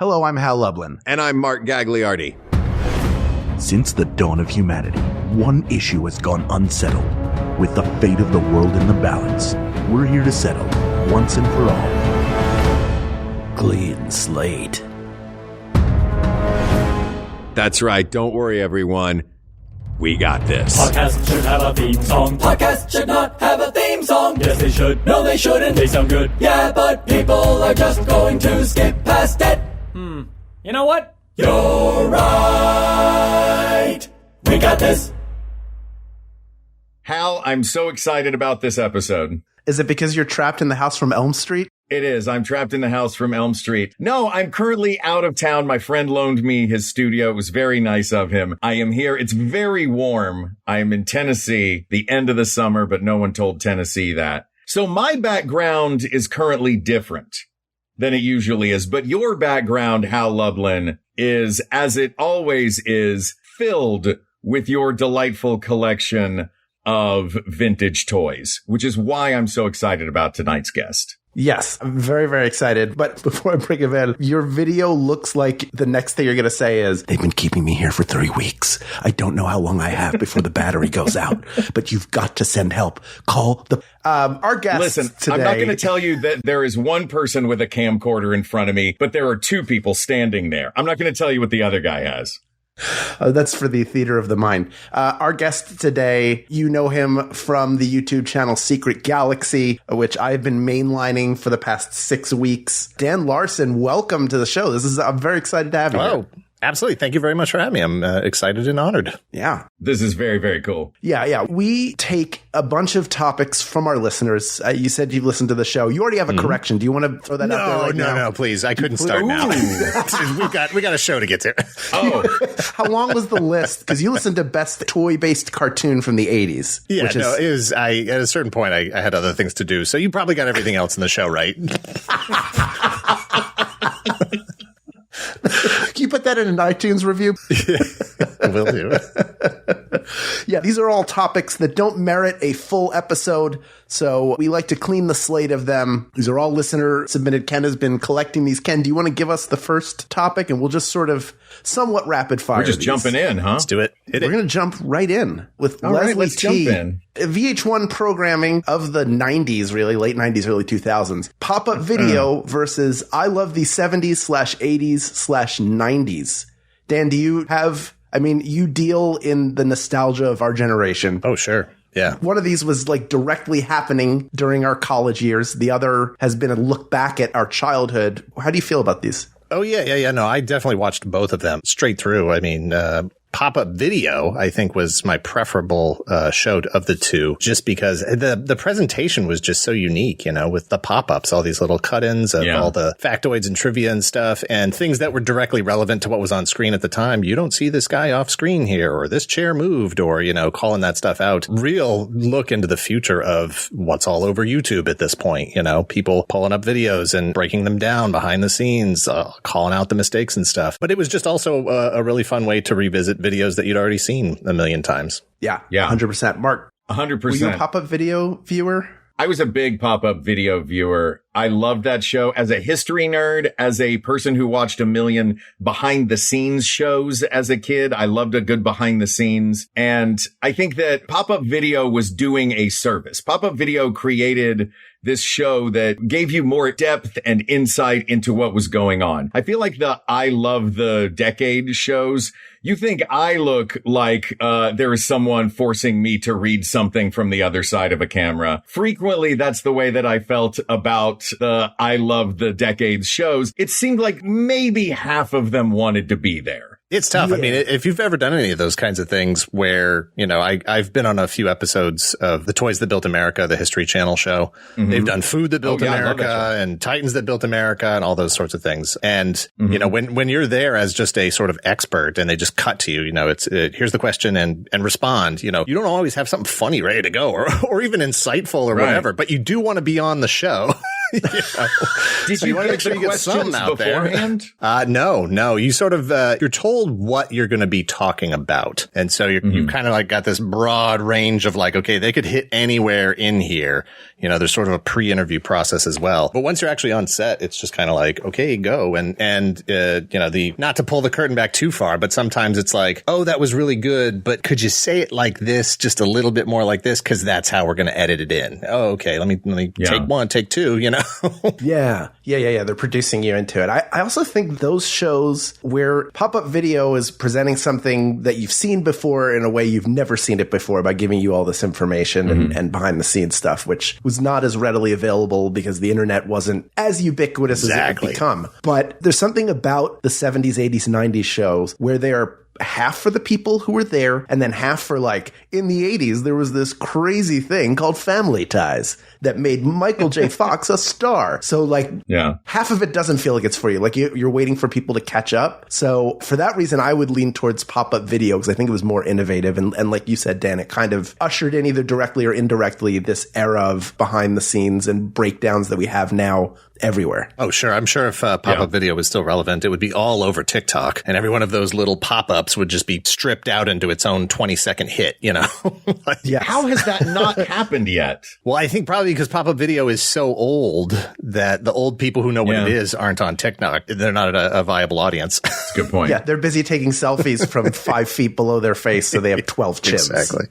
Hello, I'm Hal Lublin. And I'm Mark Gagliardi. Since the dawn of humanity, one issue has gone unsettled. With the fate of the world in the balance, we're here to settle, once and for all. Clean slate. That's right. Don't worry, everyone. We got this. Podcasts should have a theme song. Podcasts should not have a theme song. Yes, they should. No, they shouldn't. They sound good. Yeah, but people are just going to skip past it. You know what? You're right. We got this. Hal, I'm so excited about this episode. Is it because you're trapped in the house from Elm Street? It is. I'm trapped in the house from Elm Street. No, I'm currently out of town. My friend loaned me his studio. It was very nice of him. I am here. It's very warm. I am in Tennessee, the end of the summer, but no one told Tennessee that. So my background is currently different than it usually is. But your background, Hal Lublin, is, as it always is, filled with your delightful collection of vintage toys, which is why I'm so excited about tonight's guest. Yes, I'm very, very excited. But before I bring him in, your video looks like the next thing you're going to say is, They've been keeping me here for 3 weeks. I don't know how long I have before the battery goes out, but you've got to send help. Call the... our guest Listen, today... I'm not going to tell you that there is one person with a camcorder in front of me, but there are two people standing there. I'm not going to tell you what the other guy has. That's for the theater of the mind. Our guest today, you know him from the YouTube channel Secret Galaxy, which I've been mainlining for the past 6 weeks. Dan Larson, welcome to the show. I'm very excited to have you. Oh, absolutely. Thank you very much for having me. I'm excited and honored. Yeah. This is very, very cool. Yeah. We take a bunch of topics from our listeners. You said you've listened to the show. You already have a correction. Do you want to throw that out there right now? No, please. I couldn't start now. we got a show to get to. Oh, How long was the list? Because you listened to best toy-based cartoon from the 80s. Yeah, it was, at a certain point, I had other things to do. So you probably got everything else in the show, right? Can you put that in an iTunes review? Will do. Yeah, these are all topics that don't merit a full episode, so we like to clean the slate of them. These are all listener submitted. Ken has been collecting these. Ken, do you want to give us the first topic, and we'll just sort of somewhat rapid fire? We're just these. Jumping in, huh? Let's do it. We're going to jump right in with All Leslie right, let's T. jump in. VH1 programming of the 90s, really, late 90s, early 2000s. Pop-up video versus I love the 70s/80s/90s. Dan, do you have... you deal in the nostalgia of our generation. Oh, sure. Yeah. One of these was like directly happening during our college years. The other has been a look back at our childhood. How do you feel about these? Oh, yeah. No, I definitely watched both of them straight through. Pop-up video, I think, was my preferable show of the two, just because the presentation was just so unique, with the pop-ups, all these little cut-ins of all the factoids and trivia and stuff, and things that were directly relevant to what was on screen at the time. You don't see this guy off screen here, or this chair moved, or, calling that stuff out. Real look into the future of what's all over YouTube at this point, people pulling up videos and breaking them down behind the scenes, calling out the mistakes and stuff. But it was just also a really fun way to revisit videos that you'd already seen a million times. Yeah. 100%. Mark, 100%. were you a pop-up video viewer? I was a big pop-up video viewer. I loved that show as a history nerd, as a person who watched a million behind-the-scenes shows as a kid. I loved a good behind-the-scenes. And I think that pop-up video was doing a service. Pop-up video created this show that gave you more depth and insight into what was going on. I feel like the I Love the Decade shows, you think I look like there is someone forcing me to read something from the other side of a camera. Frequently, that's the way that I felt about the I Love the Decade shows. It seemed like maybe half of them wanted to be there. It's tough. Yeah. If you've ever done any of those kinds of things where, I've been on a few episodes of The Toys That Built America, the History Channel show. Mm-hmm. They've done Food That Built America and Titans That Built America and all those sorts of things. And, when you're there as just a sort of expert and they just cut to you, here's the question and respond, you don't always have something funny ready to go or even insightful or whatever, but you do want to be on the show. Did you get the questions beforehand? No. You sort of, you're told what you're going to be talking about. And so you've kind of like got this broad range of like, okay, they could hit anywhere in here. You know, there's sort of a pre-interview process as well. But once you're actually on set, it's just kind of like, okay, go. And you know, not to pull the curtain back too far, but sometimes it's like, oh, that was really good, but could you say it like this, just a little bit more like this? Cause that's how we're going to edit it in. Oh, okay. Let me take one, take two, you know? Yeah. They're producing you into it. I also think those shows where pop-up video is presenting something that you've seen before in a way you've never seen it before by giving you all this information and behind the scenes stuff, which was not as readily available because the internet wasn't as ubiquitous as it had become. But there's something about the 70s, 80s, 90s shows where they are half for the people who were there and then half for like in the 80s there was this crazy thing called Family Ties that made Michael J. Fox a star. So like half of it doesn't feel like it's for you. Like you're waiting for people to catch up. So for that reason, I would lean towards pop-up video because I think it was more innovative. And like you said, Dan, it kind of ushered in either directly or indirectly this era of behind the scenes and breakdowns that we have now everywhere. Oh, sure. I'm sure if pop-up video was still relevant, it would be all over TikTok. And every one of those little pop-ups would just be stripped out into its own 20-second hit, you know? How has that not happened yet? Well, I think probably because pop-up video is so old that the old people who know what it is aren't on TikTok. They're not a viable audience. That's a good point. Yeah, they're busy taking selfies from 5 feet below their face, so they have 12 chins. Exactly.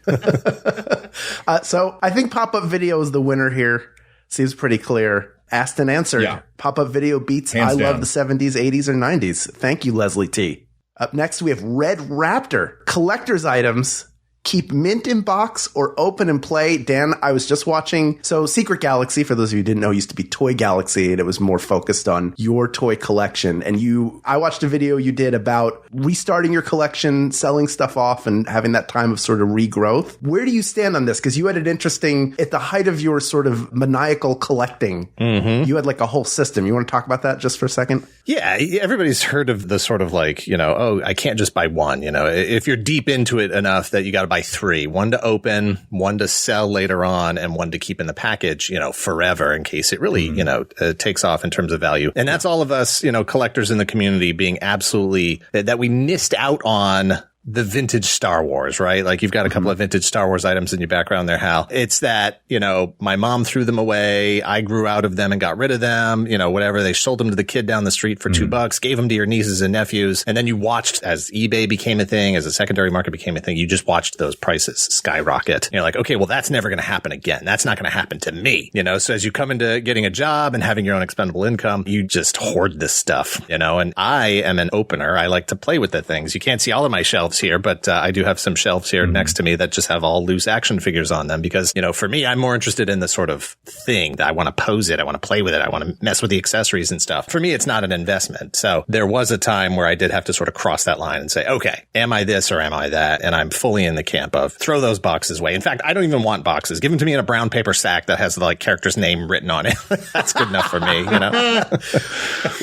So I think pop-up video is the winner here. Seems pretty clear. Asked and answered. Yeah. Pop-up video beats Hands down. Love the 70s, 80s, or 90s. Thank you, Leslie T. Up next, we have Red Raptor. Collector's items. Keep mint in box or open and play. Dan, I was just watching. So Secret Galaxy, for those of you who didn't know, used to be Toy Galaxy, and it was more focused on your toy collection. And I watched a video you did about restarting your collection, selling stuff off, and having that time of sort of regrowth. Where do you stand on this? Because you had it interesting at the height of your sort of maniacal collecting. You had like a whole system. You want to talk about that just for a second? Yeah, everybody's heard of the sort of like, you know, oh, I can't just buy one. You know, if you're deep into it enough that you got to buy 3, one to open, one to sell later on, and one to keep in the package, you know, forever in case it really, you know, takes off in terms of value. And that's all of us, you know, collectors in the community being absolutely that we missed out on the vintage Star Wars, right? Like you've got a couple of vintage Star Wars items in your background there, Hal. It's that, you know, my mom threw them away. I grew out of them and got rid of them, you know, whatever. They sold them to the kid down the street for $2, gave them to your nieces and nephews. And then you watched as eBay became a thing, as a secondary market became a thing, you just watched those prices skyrocket. And you're like, okay, well, that's never going to happen again. That's not going to happen to me, you know? So as you come into getting a job and having your own expendable income, you just hoard this stuff, you know? And I am an opener. I like to play with the things. You can't see all of my shelves here, but I do have some shelves here next to me that just have all loose action figures on them because, you know, for me, I'm more interested in the sort of thing that I want to pose it. I want to play with it. I want to mess with the accessories and stuff. For me, it's not an investment. So there was a time where I did have to sort of cross that line and say, okay, am I this or am I that? And I'm fully in the camp of throw those boxes away. In fact, I don't even want boxes. Give them to me in a brown paper sack that has the like character's name written on it. That's good enough for me, you know?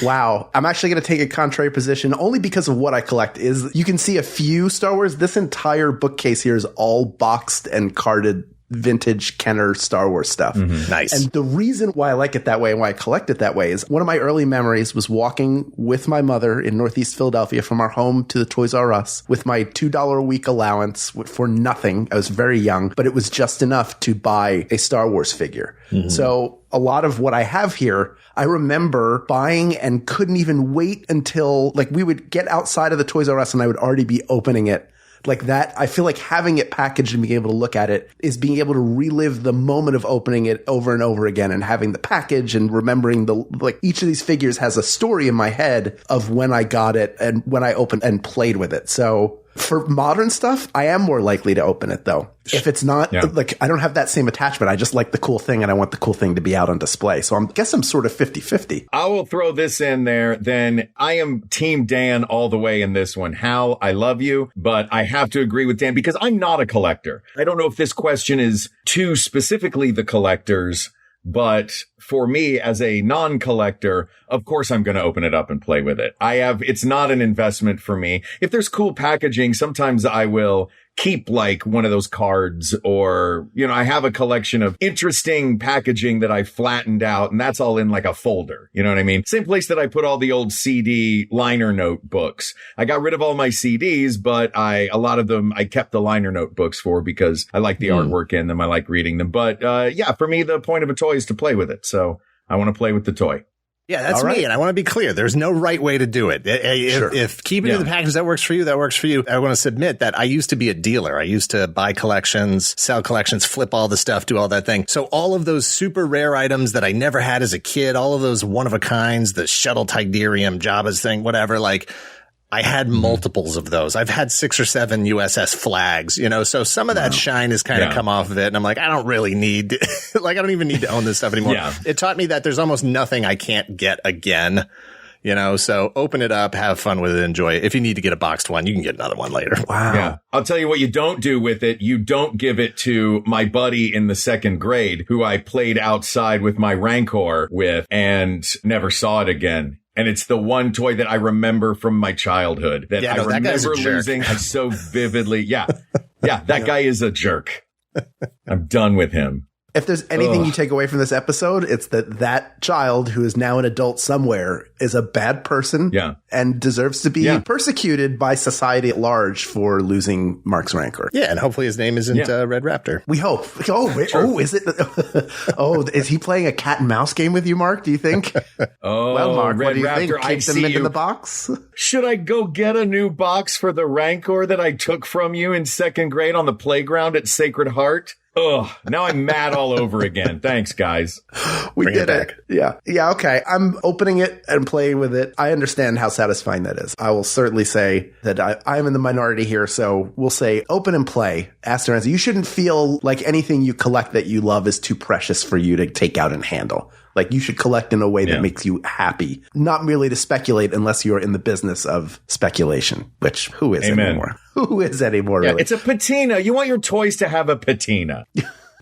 Wow. I'm actually going to take a contrary position only because of what I collect is you can see a few Star Wars. This entire bookcase here is all boxed and carded vintage Kenner Star Wars stuff. Nice. And the reason why I like it that way and why I collect it that way is one of my early memories was walking with my mother in Northeast Philadelphia from our home to the Toys R Us with my $2 a week allowance for nothing. I was very young, but it was just enough to buy a Star Wars figure. So a lot of what I have here, I remember buying and couldn't even wait until like we would get outside of the Toys R Us and I would already be opening it. Like that, I feel like having it packaged and being able to look at it is being able to relive the moment of opening it over and over again and having the package and remembering like each of these figures has a story in my head of when I got it and when I opened and played with it. So for modern stuff, I am more likely to open it though. If it's not like, I don't have that same attachment. I just like the cool thing and I want the cool thing to be out on display. So I guess I'm sort of 50-50. I will throw this in there. Then I am Team Dan all the way in this one. Hal, I love you, but I have to agree with Dan because I'm not a collector. I don't know if this question is to specifically the collectors, but for me as a non-collector, of course I'm going to open it up and play with it. It's not an investment for me. If there's cool packaging, sometimes I will keep like one of those cards, or, you know, I have a collection of interesting packaging that I flattened out, and that's all in like a folder. You know what I mean? Same place that I put all the old CD liner note books. I got rid of all my CDs, but a lot of them I kept the liner note books for because I like the artwork in them. I like reading them. But yeah, for me, the point of a toy is to play with it. So I want to play with the toy. Yeah, that's me. And I want to be clear. There's no right way to do it. If keeping it in the package, that works for you, that works for you. I want to submit that I used to be a dealer. I used to buy collections, sell collections, flip all the stuff, do all that thing. So all of those super rare items that I never had as a kid, all of those one of a kinds, the shuttle Tigerium, Jabba's thing, whatever, like, I had multiples of those. I've had 6 or 7 USS flags, you know, so some of that shine has kind of come off of it. And I'm like, I don't really need, like, I don't even need to own this stuff anymore. It taught me that there's almost nothing I can't get again, you know, so open it up, have fun with it, enjoy it. If you need to get a boxed one, you can get another one later. Wow. Yeah. I'll tell you what you don't do with it. You don't give it to my buddy in the 2nd grade who I played outside with my Rancor with and never saw it again. And it's the one toy that I remember from my childhood that I remember losing so vividly. Yeah. Yeah. That guy is a jerk. I'm done with him. If there's anything you take away from this episode, it's that child who is now an adult somewhere is a bad person and deserves to be persecuted by society at large for losing Mark's Rancor. Yeah, and hopefully his name isn't Red Raptor. We hope. Oh, wait, is it? Is he playing a cat and mouse game with you, Mark, do you think? Well, Mark, Red what do you Raptor, think? Keep them into the box? Should I go get a new box for the Rancor that I took from you in 2nd grade on the playground at Sacred Heart? Ugh, now I'm mad all over again. Thanks, guys. We did it. Yeah. Yeah, okay. I'm opening it and playing with it. I understand how satisfying that is. I will certainly say that I'm in the minority here, so we'll say open and play. Ask and answer. You shouldn't feel like anything you collect that you love is too precious for you to take out and handle. Like, you should collect in a way that makes you happy, not merely to speculate unless you're in the business of speculation, which who is anymore? Who is anymore, really? It's a patina. You want your toys to have a patina.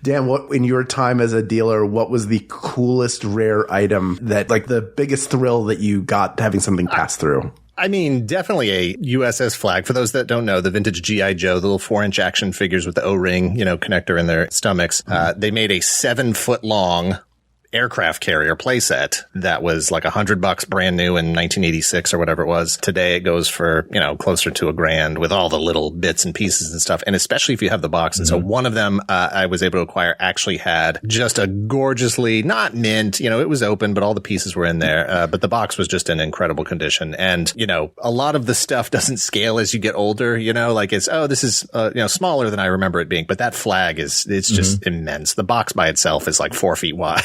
Dan, what in your time as a dealer, what was the coolest rare item that, like, the biggest thrill that you got having something pass through? I mean, definitely a USS flag. For those that don't know, the vintage G.I. Joe, the little 4-inch action figures with the O-ring, you know, connector in their stomachs. They made a 7-foot-long aircraft carrier playset that was like $100 brand new in 1986 or whatever it was. Today it goes for, you know, closer to $1,000 with all the little bits and pieces and stuff. And especially if you have the box. And so one of them I was able to acquire actually had just a gorgeously, not mint, you know, it was open, but all the pieces were in there. But the box was just in incredible condition. And, you know, a lot of the stuff doesn't scale as you get older, you know, like it's, this is, you know, smaller than I remember it being. But that flag it's just immense. The box by itself is like 4 feet wide.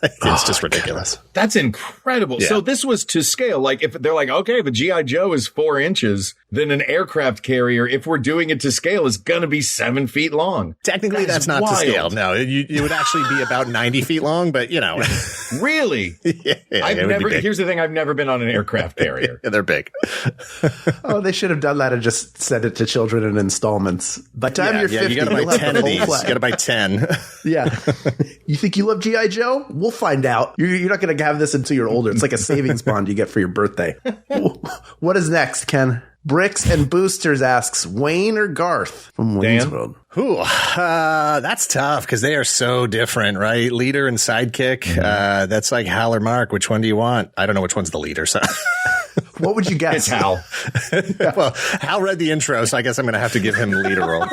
It's just ridiculous. That's incredible. Yeah. So this was to scale. Like, if they're like, okay, if a G.I. Joe is 4 inches, then an aircraft carrier, if we're doing it to scale, is going to be 7 feet long. Technically, that's not wild. To scale. No, you would actually be about 90 feet long, but, you know. Really? Here's the thing. I've never been on an aircraft carrier. Yeah, they're big. They should have done that and just sent it to children in installments. By the time you're 50, you got to buy 10 of these. You got to buy 10. Yeah. You think you love G.I. Joe? We'll find out. You're not going to have this until you're older. It's like a savings bond you get for your birthday. What is next, Ken? Bricks and Boosters asks, Wayne or Garth from Wayne's World? Ooh, that's tough because they are so different, right? Leader and sidekick. Mm-hmm. That's like Hal or Mark. Which one do you want? I don't know which one's the leader. So what would you guess? It's Hal. Well, Hal read the intro, so I guess I'm going to have to give him the leader role.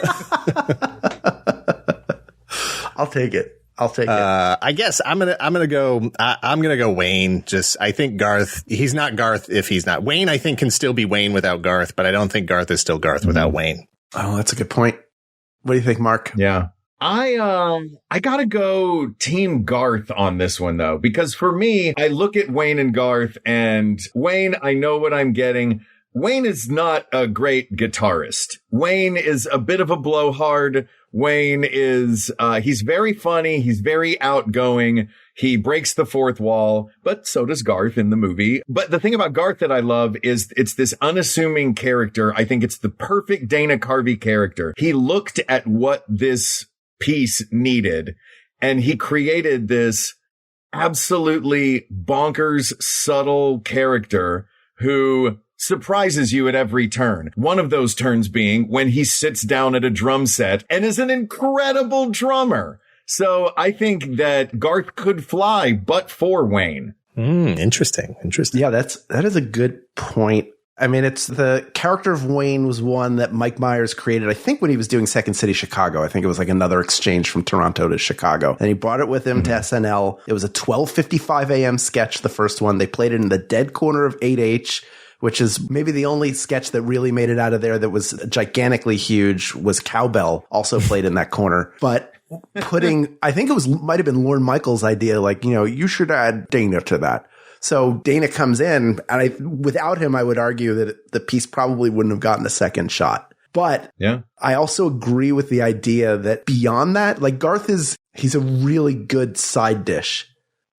I'll take it. I guess I'm gonna go Wayne. Just, I think Garth, he's not Garth if he's not Wayne. I think can still be Wayne without Garth, but I don't think Garth is still Garth without Wayne. Oh, that's a good point. What do you think, Mark? Yeah. I gotta go Team Garth on this one though, because for me, I look at Wayne and Garth, and Wayne, I know what I'm getting. Wayne is not a great guitarist. Wayne is a bit of a blowhard. Wayne is, he's very funny. He's very outgoing. He breaks the fourth wall, but so does Garth in the movie. But the thing about Garth that I love is it's this unassuming character. I think it's the perfect Dana Carvey character. He looked at what this piece needed, and he created this absolutely bonkers, subtle character who surprises you at every turn. One of those turns being when he sits down at a drum set and is an incredible drummer. So I think that Garth could fly, but for Wayne. Interesting. Yeah, that is a good point. I mean, it's the character of Wayne was one that Mike Myers created, I think, when he was doing Second City Chicago. I think it was like another exchange from Toronto to Chicago. And he brought it with him to SNL. It was a 12:55 a.m. sketch, the first one. They played it in the dead corner of 8H, which is maybe the only sketch that really made it out of there that was gigantically huge, was Cowbell, also played in that corner. But I think it might have been Lorne Michaels' idea, like, you should add Dana to that. So Dana comes in, and without him, I would argue that the piece probably wouldn't have gotten a second shot. But I also agree with the idea that beyond that, like Garth he's a really good side dish.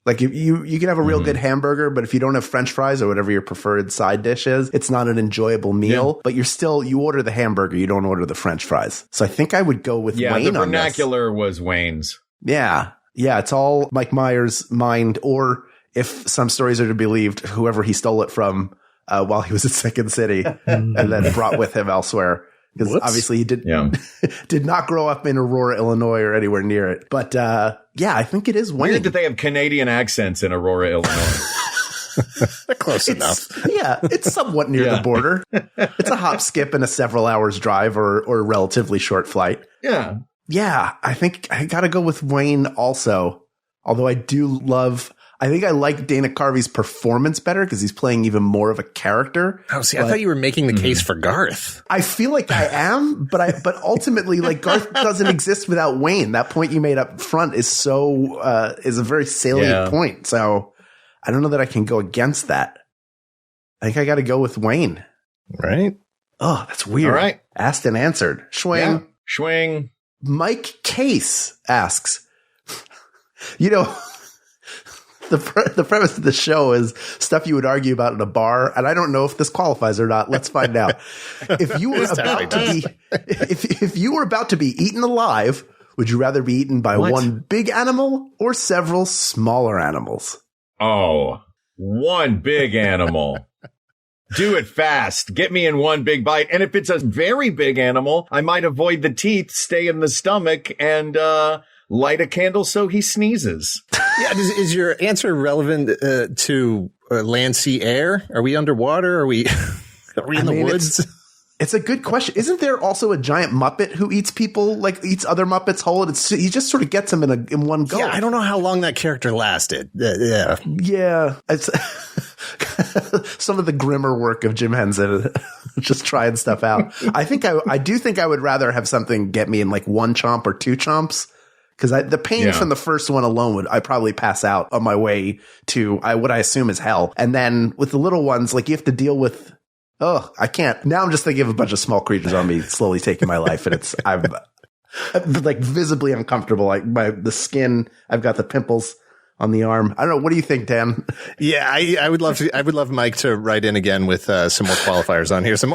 Like you can have a real good hamburger, but if you don't have French fries or whatever your preferred side dish is, it's not an enjoyable meal. But you order the hamburger, you don't order the French fries. So I think I would go with Wayne on this. The vernacular was Wayne's. Yeah, it's all Mike Myers' mind, or if some stories are to be believed, whoever he stole it from while he was at Second City and then brought with him elsewhere. Because obviously he did not grow up in Aurora, Illinois or anywhere near it. But I think it is Wayne. Weird that they have Canadian accents in Aurora, Illinois. Close enough. Yeah, it's somewhat near the border. It's a hop, skip, and a several hours drive or a relatively short flight. Yeah. Yeah, I think I got to go with Wayne also. Although I think I like Dana Carvey's performance better because he's playing even more of a character. Oh, see, I thought you were making the case for Garth. I feel like I am, but ultimately, like, Garth doesn't exist without Wayne. That point you made up front is is a very salient point. So I don't know that I can go against that. I think I got to go with Wayne. Right? Oh, that's weird. All right. Asked and answered. Schwing. Yeah. Schwing. Mike Case asks, the premise of the show is stuff you would argue about in a bar, and I don't know if this qualifies or not. Let's find out. If you were about to be eaten alive, would you rather be eaten by one big animal or several smaller animals? Oh, one big animal. Do it fast. Get me in one big bite. And if it's a very big animal, I might avoid the teeth, stay in the stomach, and light a candle so he sneezes. Yeah, is your answer relevant to land, sea, air? Are we underwater? Are we in the woods? It's a good question. Isn't there also a giant Muppet who eats people, like eats other Muppets whole? He just sort of gets them in one go. Yeah, I don't know how long that character lasted. Yeah. It's some of the grimmer work of Jim Henson, just trying stuff out. I do think I would rather have something get me in like one chomp or two chomps. Because the pain from the first one alone I'd probably pass out on my way to what I assume is hell. And then with the little ones, like you have to deal with, I can't. Now I'm just thinking of a bunch of small creatures on me slowly taking my life. And I'm like visibly uncomfortable. Like the skin, I've got the pimples on the arm. I don't know. What do you think, Dan? Yeah, I would love Mike to write in again with some more qualifiers on here. Some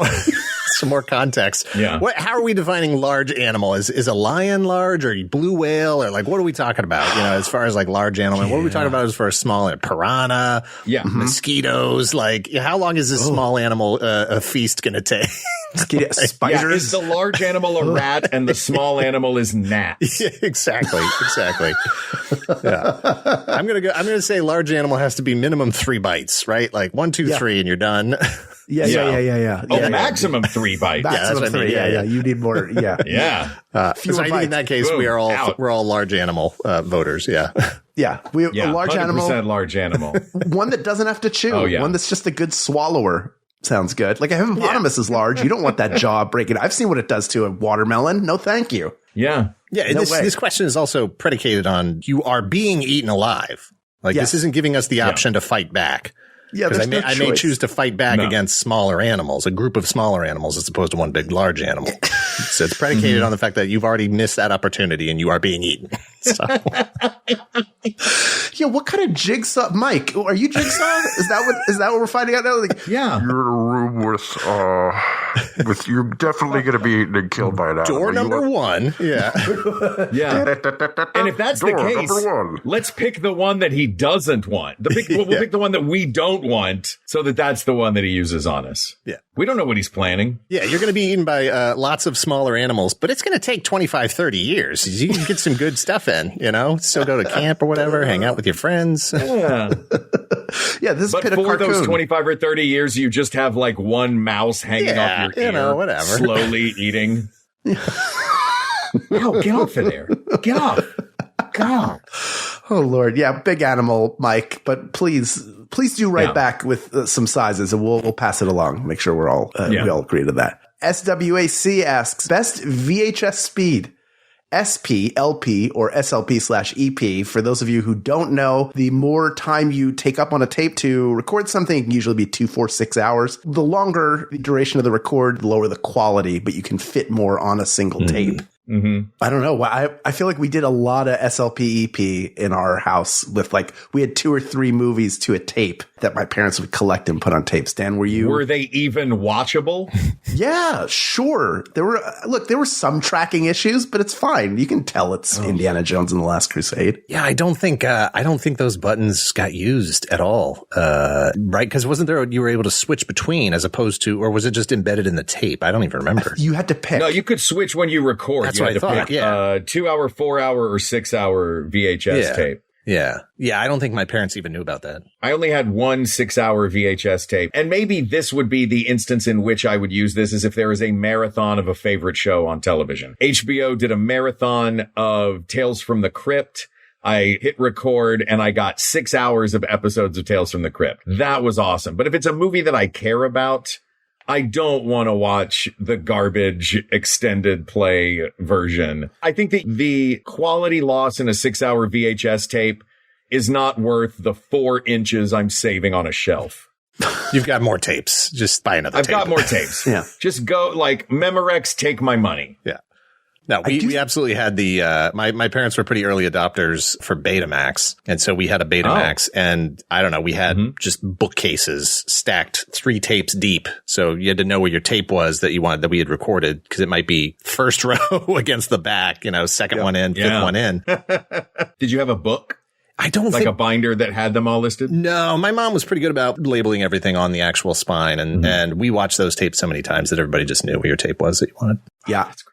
more context. Yeah. How are we defining large animal? Is a lion large, or blue whale, or like what are we talking about? As far as like large animal, what are we talking about as far as small? Piranha, mosquitoes. Like how long is this small animal a feast going to take? Spiders. Yeah, is the large animal a rat and the small animal is gnats? Yeah, exactly. Yeah. I'm gonna say large animal has to be minimum 3 bites, right? Like 1, 2, 3, and you're done. Yeah. Maximum 3 bites. Maximum 3. Yeah. You need more. Yeah. Yeah. So I think in that case, Boom, we're all large animal voters. Yeah. Yeah. A large 100% animal. large animal. One that doesn't have to chew. Oh, yeah. One that's just a good swallower. Sounds good. Like a hippopotamus is large. You don't want that jaw breaking. I've seen what it does to a watermelon. No, thank you. Yeah. Yeah. This question is also predicated on you are being eaten alive. Like this isn't giving us the option to fight back. Yeah, because I may choose to fight back against smaller animals, a group of smaller animals, as opposed to one big large animal. So it's predicated on the fact that you've already missed that opportunity and you are being eaten. So. Yeah, what kind of jigsaw, Mike? Are you jigsaw? Is that what we're finding out now? Like, yeah, you're in a room with You're definitely going to be eaten and killed by an animal. Door number one. Yeah. Yeah. And if that's the case, let's pick the one that he doesn't want. We'll pick the one that we don't want so that that's the one that he uses on us. Yeah. We don't know what he's planning. Yeah, you're going to be eaten by lots of smaller animals, but it's going to take 25, 30 years. You can get some good stuff in, still go to camp or whatever, hang out with your friends. Yeah. Yeah, this but is for those 25 or 30 years, you just have like one mouse hanging off your ear, whatever. slowly eating. No, get off of there. Get off. God. Oh, Lord. Yeah, big animal, Mike. But please do write back with some sizes, and we'll pass it along. Make sure we all agree to that. SWAC asks, best VHS speed. SP, LP, or SLP/EP. For those of you who don't know, the more time you take up on a tape to record something, it can usually be 2, 4, 6 hours. The longer the duration of the record, the lower the quality, but you can fit more on a single tape. Mm-hmm. I don't know. I feel like we did a lot of SLP EP in our house with we had 2 or 3 movies to a tape that my parents would collect and put on tapes. Dan, were they even watchable? Yeah, sure. There were some tracking issues, but it's fine. You can tell it's Indiana Jones and the Last Crusade. Yeah, I don't think those buttons got used at all. Right? Because wasn't there you were able to switch between as opposed to, or was it just embedded in the tape? I don't even remember. You had to pick. No, you could switch when you record. That's what I thought. Pick, 2-hour, 4-hour, or 6-hour VHS tape. Yeah. Yeah. I don't think my parents even knew about that. I only had one 6-hour VHS tape. And maybe this would be the instance in which I would use this, is if there is a marathon of a favorite show on television. HBO did a marathon of Tales from the Crypt. I hit record and I got 6 hours of episodes of Tales from the Crypt. That was awesome. But if it's a movie that I care about, I don't want to watch the garbage extended play version. I think that the quality loss in a 6-hour VHS tape is not worth the 4 inches I'm saving on a shelf. You've got more tapes. Just buy another tape. I've got more tapes. Yeah. Just go Memorex, take my money. Yeah. No, we absolutely had my parents were pretty early adopters for Betamax. And so we had a Betamax and I don't know, we had just bookcases stacked 3 tapes deep. So you had to know where your tape was that we had recorded, because it might be first row against the back, second one in, fifth one in. Did you have a book? I don't think a binder that had them all listed? No, my mom was pretty good about labeling everything on the actual spine. And we watched those tapes so many times that everybody just knew where your tape was that you wanted. Yeah. That's great.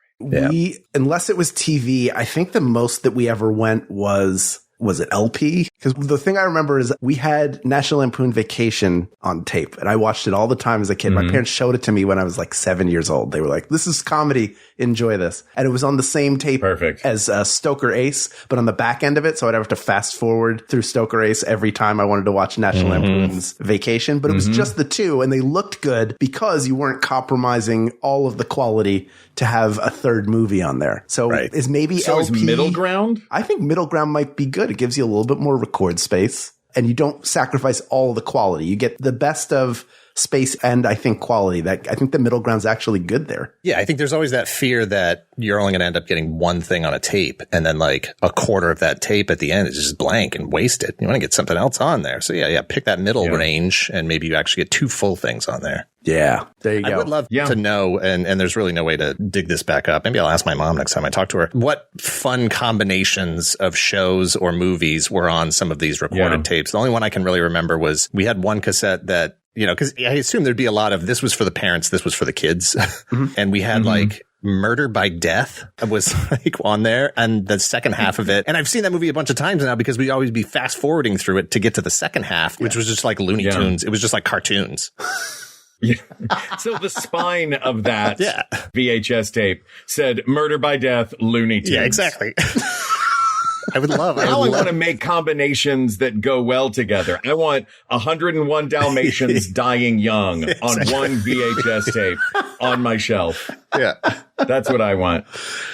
Unless it was TV, I think the most that we ever went was it LP? Because the thing I remember is we had National Lampoon Vacation on tape, and I watched it all the time as a kid. Mm-hmm. My parents showed it to me when I was 7 years old. They were like, "This is comedy. Enjoy this." And it was on the same tape as Stoker Ace, but on the back end of it. So I'd have to fast forward through Stoker Ace every time I wanted to watch National Lampoon's Vacation. But it was just the two, and they looked good because you weren't compromising all of the quality to have a third movie on there. So is maybe LP is middle ground? I think middle ground might be good. It gives you a little bit more record space, and you don't sacrifice all the quality. You get the best of space and I think quality. I think the middle ground's actually good there. Yeah, I think there's always that fear that you're only going to end up getting one thing on a tape, and then a quarter of that tape at the end is just blank and wasted. You want to get something else on there. So yeah, pick that middle range, and maybe you actually get 2 full things on there. Yeah, there you go. I would love to know, and there's really no way to dig this back up. Maybe I'll ask my mom next time I talk to her, what fun combinations of shows or movies were on some of these recorded tapes. The only one I can really remember was we had one cassette that, because I assume there'd be a lot of, this was for the parents, this was for the kids. And we had Murder by Death was on there, and the second half of it. And I've seen that movie a bunch of times now because we'd always be fast forwarding through it to get to the second half, which was just like Looney Tunes. It was just like cartoons. Yeah. So the spine of that VHS tape said Murder by Death, Looney Tunes. Yeah, exactly. I would love it. Now I want to make combinations that go well together. I want 101 Dalmatians Dying Young on one VHS tape on my shelf. Yeah. That's what I want.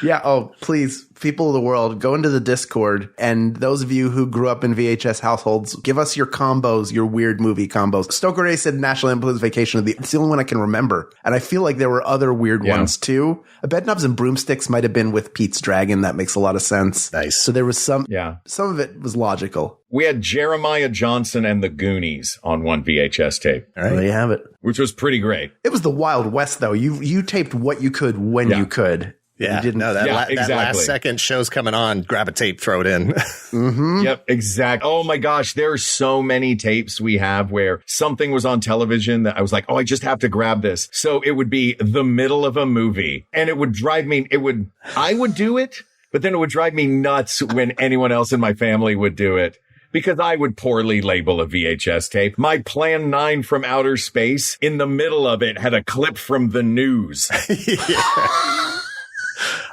Yeah. Oh, please people of the world, go into the Discord, and those of you who grew up in VHS households, give us your combos, your weird movie combos. Stoker Ray said National Lampoon's Vacation. It's the only one I can remember. And I feel like there were other weird ones too. Bedknobs and Broomsticks might have been with Pete's Dragon. That makes a lot of sense. Nice. So there was some of it was logical. We had Jeremiah Johnson and the Goonies on one VHS tape. All right. There you have it. Which was pretty great. It was the Wild West, though. You taped what you could when you could. Yeah, that last second show's coming on. Grab a tape, throw it in. Mm-hmm. Yep, exactly. Oh my gosh, there are so many tapes we have where something was on television that I was like, oh, I just have to grab this. So it would be the middle of a movie, and it would drive me. I would do it, but then it would drive me nuts when anyone else in my family would do it. Because I would poorly label a VHS tape. My Plan 9 from Outer Space, in the middle of it, had a clip from the news.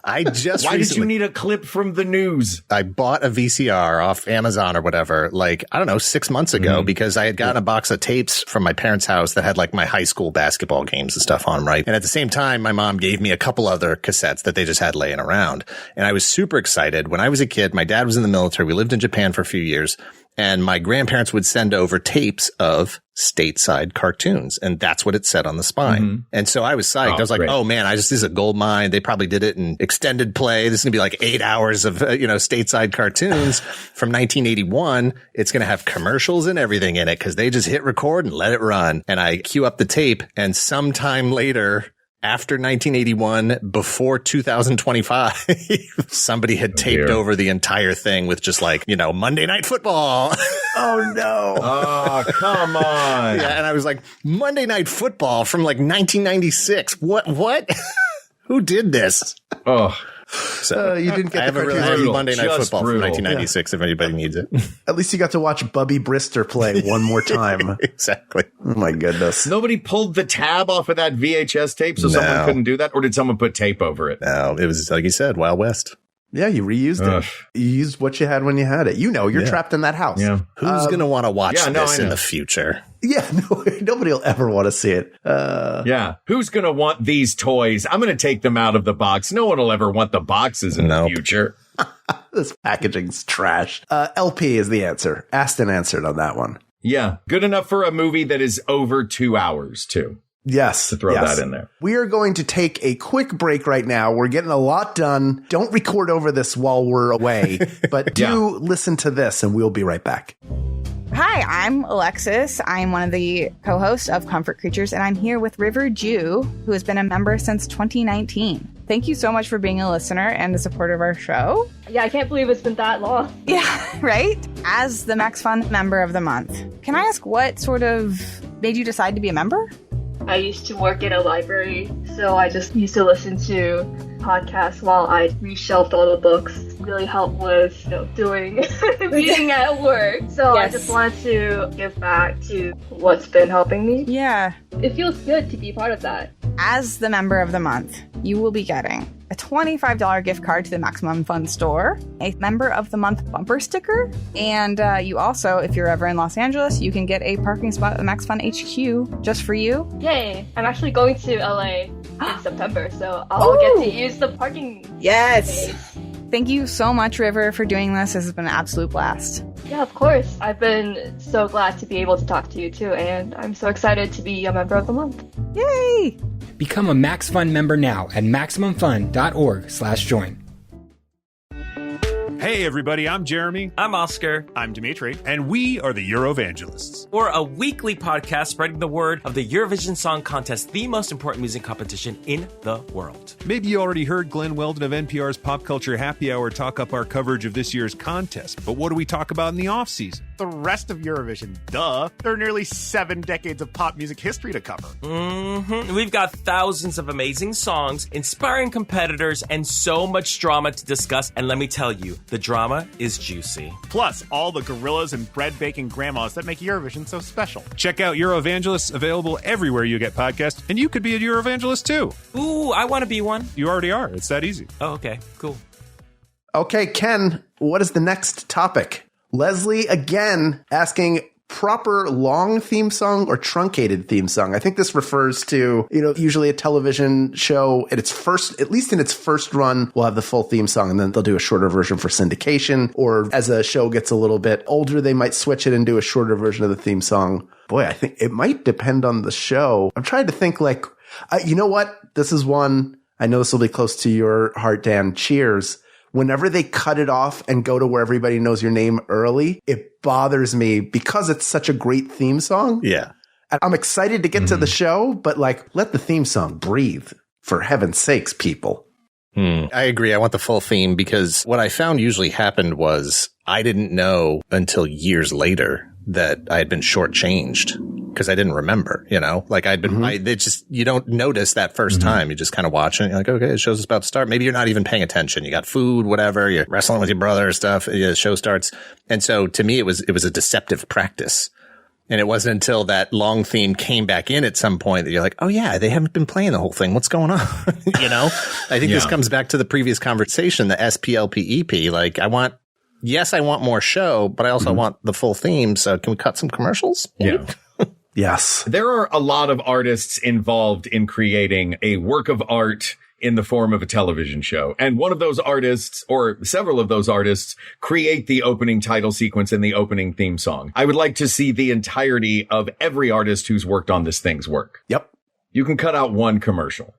Why did you need a clip from the news? I bought a VCR off Amazon or whatever, 6 months ago, because I had gotten a box of tapes from my parents' house that had my high school basketball games and stuff on them, right? And at the same time, my mom gave me a couple other cassettes that they just had laying around. And I was super excited. When I was a kid, my dad was in the military. We lived in Japan for a few years. And my grandparents would send over tapes of stateside cartoons. And that's what it said on the spine. Mm-hmm. And so I was psyched. I was like, great. Oh man, this is a gold mine. They probably did it in extended play. This is going to be 8 hours of, stateside cartoons from 1981. It's going to have commercials and everything in it because they just hit record and let it run. And I queue up the tape, and sometime later, after 1981, before 2025, somebody had taped over the entire thing with just Monday Night Football. Oh, no. Oh, come on. Yeah, and I was like, Monday Night Football from 1996. What? Who did this? Oh. So you didn't get I have a really heavy Monday Night Football from 1996 if anybody needs it. At least you got to watch Bubby Brister play one more time. Exactly. Oh my goodness. Nobody pulled the tab off of that VHS tape so someone couldn't do that? Or did someone put tape over it? No, it was, like you said, Wild West. Yeah, you reused it. You used what you had when you had it. You're trapped in that house. Yeah. Who's going to want to watch this in the future? Yeah, nobody will ever want to see it. Yeah. Who's going to want these toys? I'm going to take them out of the box. No one will ever want the boxes in the future. This packaging's trash. LP is the answer. Aston answered on that one. Yeah. Good enough for a movie that is over 2 hours, too. Yes. To throw that in there. We are going to take a quick break right now. We're getting a lot done. Don't record over this while we're away, but do listen to this, and we'll be right back. Hi, I'm Alexis. I'm one of the co-hosts of Comfort Creatures, and I'm here with River Jew, who has been a member since 2019. Thank you so much for being a listener and a supporter of our show. Yeah, I can't believe it's been that long. Yeah, right? As the Max Fun Member of the Month, can I ask what sort of made you decide to be a member? I used to work in a library, so I just used to listen to podcasts while I reshelved all the books. Really helped with, doing reading at work. So I just wanted to give back to what's been helping me. Yeah. It feels good to be part of that. As the Member of the Month, you will be getting a $25 gift card to the Maximum Fun store, a Member of the Month bumper sticker, and you also, if you're ever in Los Angeles, you can get a parking spot at the Max Fun HQ just for you. Yay! I'm actually going to LA in September, so I'll get to use the parking space. Thank you so much, River, for doing this. This has been an absolute blast. Yeah, of course. I've been so glad to be able to talk to you too, and I'm so excited to be a Member of the Month. Yay! Become a Max Fun member now at MaximumFun.org/join. Hey everybody, I'm Jeremy. I'm Oscar. I'm Dimitri. And we are the Eurovangelists. We're a weekly podcast spreading the word of the Eurovision Song Contest, the most important music competition in the world. Maybe you already heard Glenn Weldon of NPR's Pop Culture Happy Hour talk up our coverage of this year's contest. But what do we talk about in the off-season? The rest of Eurovision, duh. There are nearly 7 decades of pop music history to cover. Mm-hmm. We've got thousands of amazing songs, inspiring competitors, and so much drama to discuss. And let me tell you, the drama is juicy. Plus, all the gorillas and bread-baking grandmas that make Eurovision so special. Check out Eurovangelists, available everywhere you get podcasts, and you could be a Eurovangelist too. Ooh, I want to be one. You already are. It's that easy. Oh, okay. Cool. Okay, Ken, what is the next topic? Leslie, again, asking proper long theme song or truncated theme song. I think this refers to, usually a television show at least in its first run, will have the full theme song, and then they'll do a shorter version for syndication, or as a show gets a little bit older, they might switch it and do a shorter version of the theme song. Boy, I think it might depend on the show. I'm trying to think you know what? This is one, I know this will be close to your heart, Dan. Cheers. Whenever they cut it off and go to where everybody knows your name early, it bothers me because it's such a great theme song. Yeah. I'm excited to get to the show, but let the theme song breathe, for heaven's sakes, people. I agree. I want the full theme, because what I found usually happened was I didn't know until years later that I had been shortchanged, because I didn't remember, I'd been, you don't notice that first time. You just kind of watch it and you're like, okay, the show's about to start. Maybe you're not even paying attention. You got food, whatever, you're wrestling with your brother or stuff. The show starts. And so to me, it was a deceptive practice. And it wasn't until that long theme came back in at some point that you're like, oh yeah, they haven't been playing the whole thing. What's going on? I think this comes back to the previous conversation, the SPLPEP. I want more show, but I also want the full theme. So can we cut some commercials? Yeah. Yes. There are a lot of artists involved in creating a work of art in the form of a television show. And one of those artists, or several of those artists, create the opening title sequence and the opening theme song. I would like to see the entirety of every artist who's worked on this thing's work. Yep. You can cut out one commercial.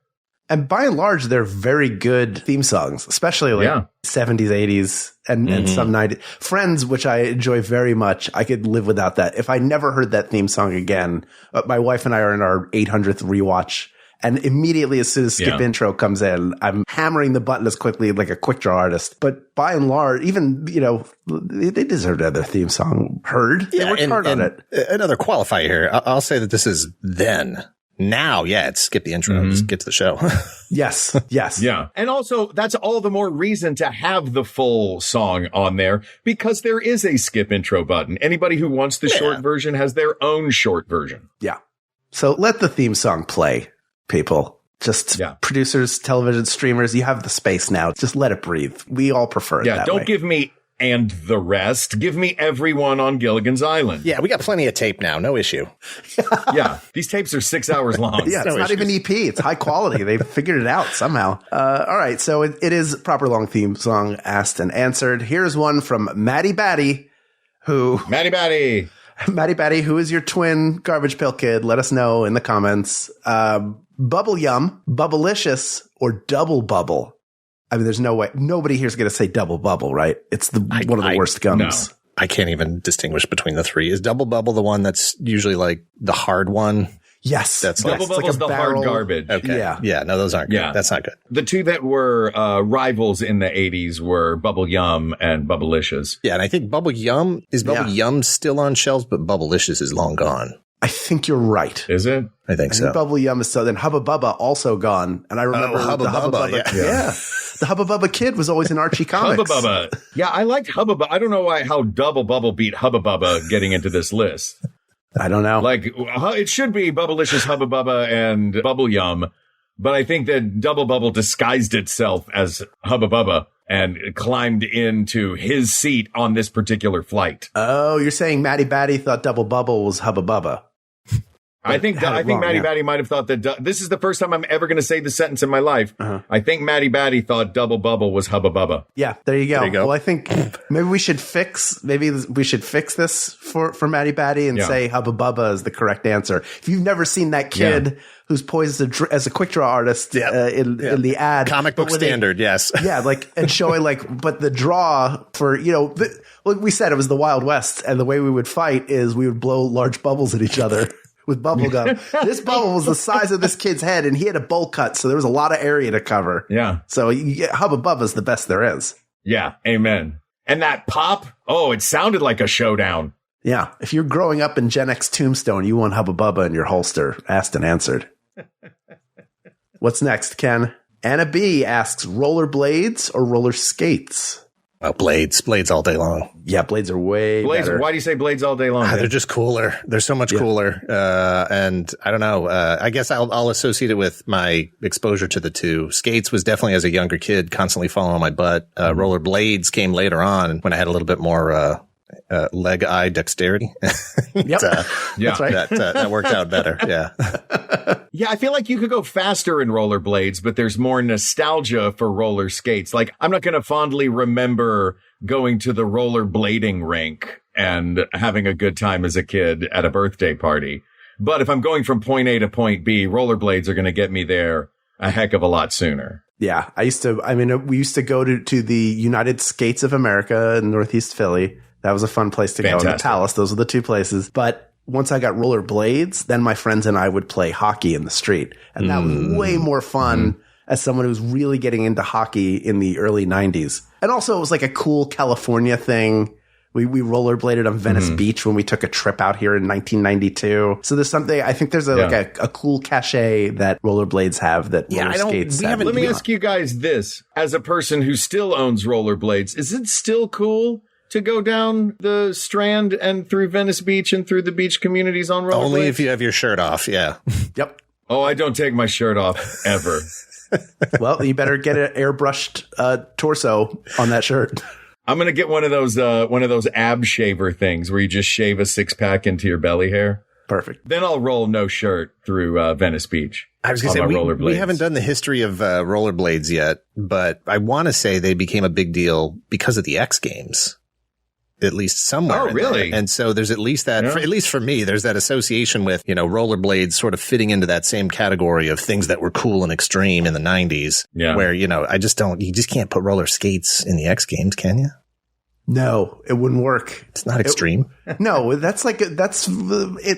And by and large, they're very good theme songs, especially 70s, 80s, and some 90s. Friends, which I enjoy very much. I could live without that. If I never heard that theme song again, my wife and I are in our 800th rewatch. And immediately, as soon as skip intro comes in, I'm hammering the button as quickly like a quick draw artist. But by and large, even, they deserve to have their theme song heard. They worked hard on it. Another qualifier here. I'll say that this is then. Now, it's skip the intro. Just get to the show. Yes. Yeah. And also, that's all the more reason to have the full song on there, because there is a skip intro button. Anybody who wants the short version has their own short version. Yeah. So let the theme song play, people. Just producers, television streamers, you have the space now. Just let it breathe. We all prefer it that way. Don't give me and the rest. Give me everyone on Gilligan's Island. Yeah, we got plenty of tape now. No issue. Yeah, these tapes are 6 hours long. Yeah, it's not even EP. It's high quality. They figured it out somehow. All right, so it is proper long theme song asked and answered. Here's one from Maddie Batty, Maddie Batty, who is your twin garbage pail kid? Let us know in the comments. Bubble Yum, Bubblicious, or Double Bubble? I mean, there's no way. Nobody here's going to say Double Bubble, right? It's one of the worst gums. No. I can't even distinguish between the three. Is Double Bubble the one that's usually like the hard one? Yes. That's Double Bubble's like the hard garbage. Okay. Yeah. No, those aren't good. Yeah. That's not good. The two that were rivals in the 80s were Bubble Yum and Bubblicious. Yeah. And I think Bubble Yum Yum still on shelves, but Bubblicious is long gone. I think you're right. Is it? I think so. Bubble Yum is so. Then Hubba Bubba also gone. And I remember Hubba Bubba. Yeah. The Hubba Bubba kid was always in Archie Comics. Hubba Bubba. Yeah, I liked Hubba Bubba. I don't know how Double Bubble beat Hubba Bubba getting into this list. I don't know. Like, it should be Bubblicious, Hubba Bubba, and Bubble Yum. But I think that Double Bubble disguised itself as Hubba Bubba and climbed into his seat on this particular flight. Oh, you're saying Maddie Batty thought Double Bubble was Hubba Bubba. I think Maddie Batty might have thought that this is the first time I'm ever going to say the sentence in my life. I think Maddie Batty thought Double Bubble was Hubba Bubba. Yeah, there you go. Well, I think maybe we should fix this for Maddie Batty and say Hubba Bubba is the correct answer. If you've never seen that kid who's posed as a quick draw artist in the ad, comic book standard, yes, and showing but the draw for like we said, it was the Wild West, and the way we would fight is we would blow large bubbles at each other. With bubble gum. This bubble was the size of this kid's head, and he had a bowl cut, so there was a lot of area to cover. Yeah. So Hubba Bubba's the best there is. Yeah, amen. And that pop, it sounded like a showdown. Yeah. If you're growing up in Gen X Tombstone, you want Hubba Bubba in your holster. Asked and answered. What's next, Ken? Anna B asks, rollerblades or roller skates? Oh, blades all day long. Yeah, blades are way better. Why do you say blades all day long? They're just cooler. They're so much cooler. And I don't know. I guess I'll associate it with my exposure to the two. Skates was definitely as a younger kid, constantly falling on my butt. Roller blades came later on when I had a little bit more leg eye dexterity. Yep. Yeah, that's right. That worked out better. Yeah. Yeah, I feel like you could go faster in rollerblades, but there's more nostalgia for roller skates. Like, I'm not going to fondly remember going to the rollerblading rink and having a good time as a kid at a birthday party. But if I'm going from point A to point B, rollerblades are going to get me there a heck of a lot sooner. Yeah, we used to go to the United Skates of America in Northeast Philly. That was a fun place to go. And the Palace, those are the two places. But once I got rollerblades, then my friends and I would play hockey in the street. And that was way more fun as someone who's really getting into hockey in the early 90s. And also it was like a cool California thing. We rollerbladed on Venice Beach when we took a trip out here in 1992. So there's something, I think there's a cool cachet that rollerblades have that roller skates have. Let me ask you guys this. As a person who still owns rollerblades, is it still cool to go down the Strand and through Venice Beach and through the beach communities on rollerblades? Only if you have your shirt off, yeah. Yep. Oh, I don't take my shirt off ever. Well, you better get an airbrushed torso on that shirt. I'm going to get one of those ab shaver things where you just shave a 6-pack into your belly hair. Perfect. Then I'll roll no shirt through Venice Beach. I was going to say, we haven't done the history of rollerblades yet, but I want to say they became a big deal because of the X Games. At least somewhere. Oh, really? There. And so there's at least that, at least for me, there's that association with, rollerblades sort of fitting into that same category of things that were cool and extreme in the 90s. Yeah. Where, you just can't put roller skates in the X Games, can you? No, it wouldn't work. It's not extreme. No,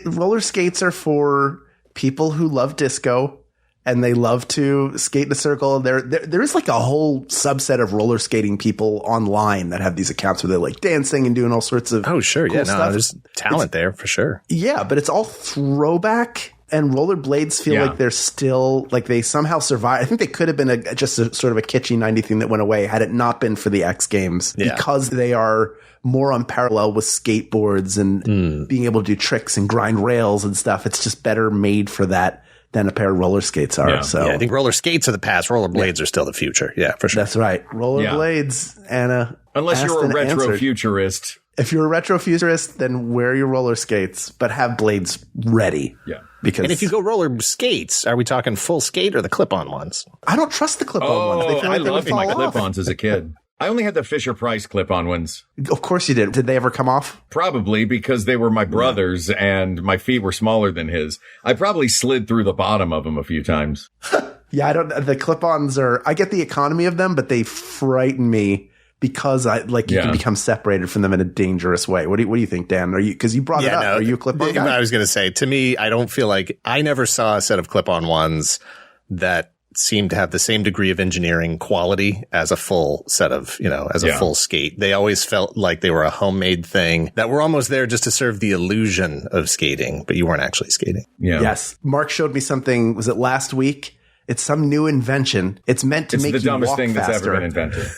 roller skates are for people who love disco. And they love to skate in a circle. There is like a whole subset of roller skating people online that have these accounts where they're like dancing and doing all sorts of cool stuff. There's talent there for sure. Yeah, but it's all throwback, and rollerblades feel like they're still like they somehow survive. I think they could have been just a sort of a kitschy 90s thing that went away had it not been for the X Games because they are more on parallel with skateboards and being able to do tricks and grind rails and stuff. It's just better made for that than a pair of roller skates are. So I think roller skates are the past. Rollerblades are still the future. Yeah, for sure. That's right. Rollerblades, Anna. Unless you're a retro futurist. If you're a retro futurist, then wear your roller skates, but have blades ready. Yeah. And if you go roller skates, are we talking full skate or the clip-on ones? I don't trust the clip-on ones. They feel like I loved my clip-ons as a kid. I only had the Fisher-Price clip-on ones. Of course you did. Did they ever come off? Probably, because they were my brother's and my feet were smaller than his. I probably slid through the bottom of them a few times. Yeah, the clip-ons I get the economy of them, but they frighten me because you can become separated from them in a dangerous way. What do you think, Dan? Because you brought it up. Are you a clip-on guy? I was going to say, to me, I don't feel like I never saw a set of clip-on ones that seemed to have the same degree of engineering quality as a full set of, as a full skate. They always felt like they were a homemade thing that were almost there just to serve the illusion of skating, but you weren't actually skating. Yeah. Yes. Mark showed me something, was it last week? It's some new invention. It's meant to make you walk faster. It's the dumbest thing that's ever been invented.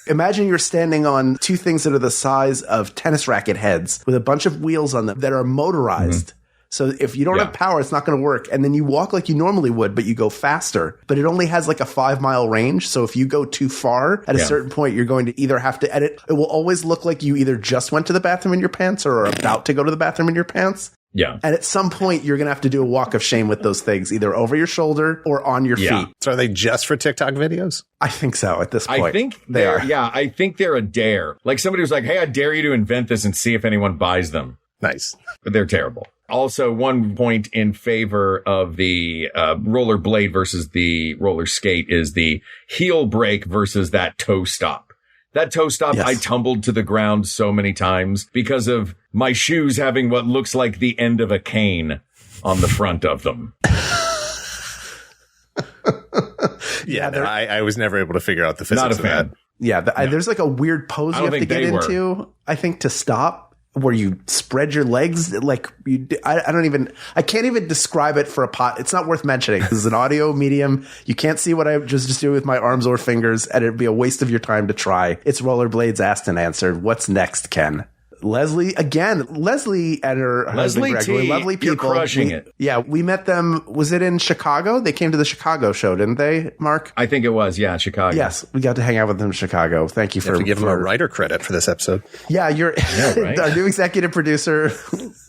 Imagine you're standing on two things that are the size of tennis racket heads with a bunch of wheels on them that are motorized. Mm-hmm. So if you don't have power, it's not going to work. And then you walk like you normally would, but you go faster. But it only has like a 5-mile range. So if you go too far at a certain point, you're going to either have to edit. It will always look like you either just went to the bathroom in your pants or are about to go to the bathroom in your pants. Yeah. And at some point, you're going to have to do a walk of shame with those things, either over your shoulder or on your feet. So are they just for TikTok videos? I think so at this point. I think they are. Yeah, I think they're a dare. Like somebody was like, hey, I dare you to invent this and see if anyone buys them. Nice. But they're terrible. Also, one point in favor of the roller blade versus the roller skate is the heel break versus that toe stop. That toe stop, I tumbled to the ground so many times because of my shoes having what looks like the end of a cane on the front of them. I was never able to figure out the physics of that. Yeah, there's like a weird pose you have to get into, I think, to stop. Where you spread your legs like I can't even describe it for a pot. It's not worth mentioning. This is an audio medium. You can't see what I just do with my arms or fingers, and it'd be a waste of your time to try. It's rollerblades asked and answered. What's next, Ken? Leslie again. Leslie and her husband Gregory, lovely people. You're crushing it. Yeah, we met them. Was it in Chicago? They came to the Chicago show, didn't they, Mark? I think it was. Yeah, Chicago. Yes, we got to hang out with them in Chicago. Thank you for give them a writer credit for this episode. Yeah, you're right. Our new executive producer,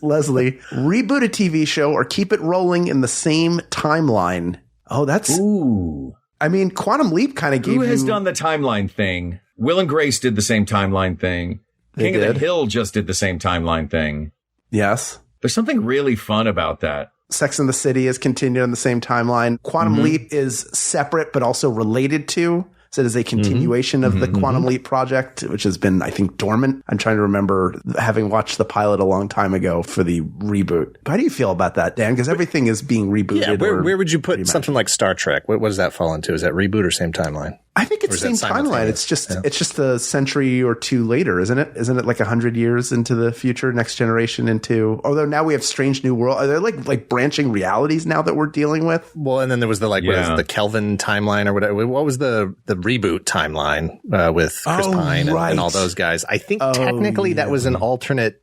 Leslie. Reboot a TV show or keep it rolling in the same timeline. Oh, that's. Ooh. I mean, Quantum Leap kind of gave. Who has done the timeline thing? Will and Grace did the same timeline thing. King of the Hill just did the same timeline thing. Yes. There's something really fun about that. Sex and the City is continued on the same timeline. Quantum Leap is separate, but also related to. So it is a continuation of the Quantum Leap project, which has been, I think, dormant. I'm trying to remember having watched the pilot a long time ago for the reboot. How do you feel about that, Dan? Because everything is being rebooted. Yeah, where would you put something like Star Trek? What does that fall into? Is that reboot or same timeline? I think it's same timeline. It's just a century or two later, isn't it? Isn't it like 100 years into the future, next generation into? Although now we have Strange New World. Are there like branching realities now that we're dealing with? Well, and then there was the what is it, the Kelvin timeline or whatever. What was the reboot timeline with Chris Pine and all those guys? I think technically that was an alternate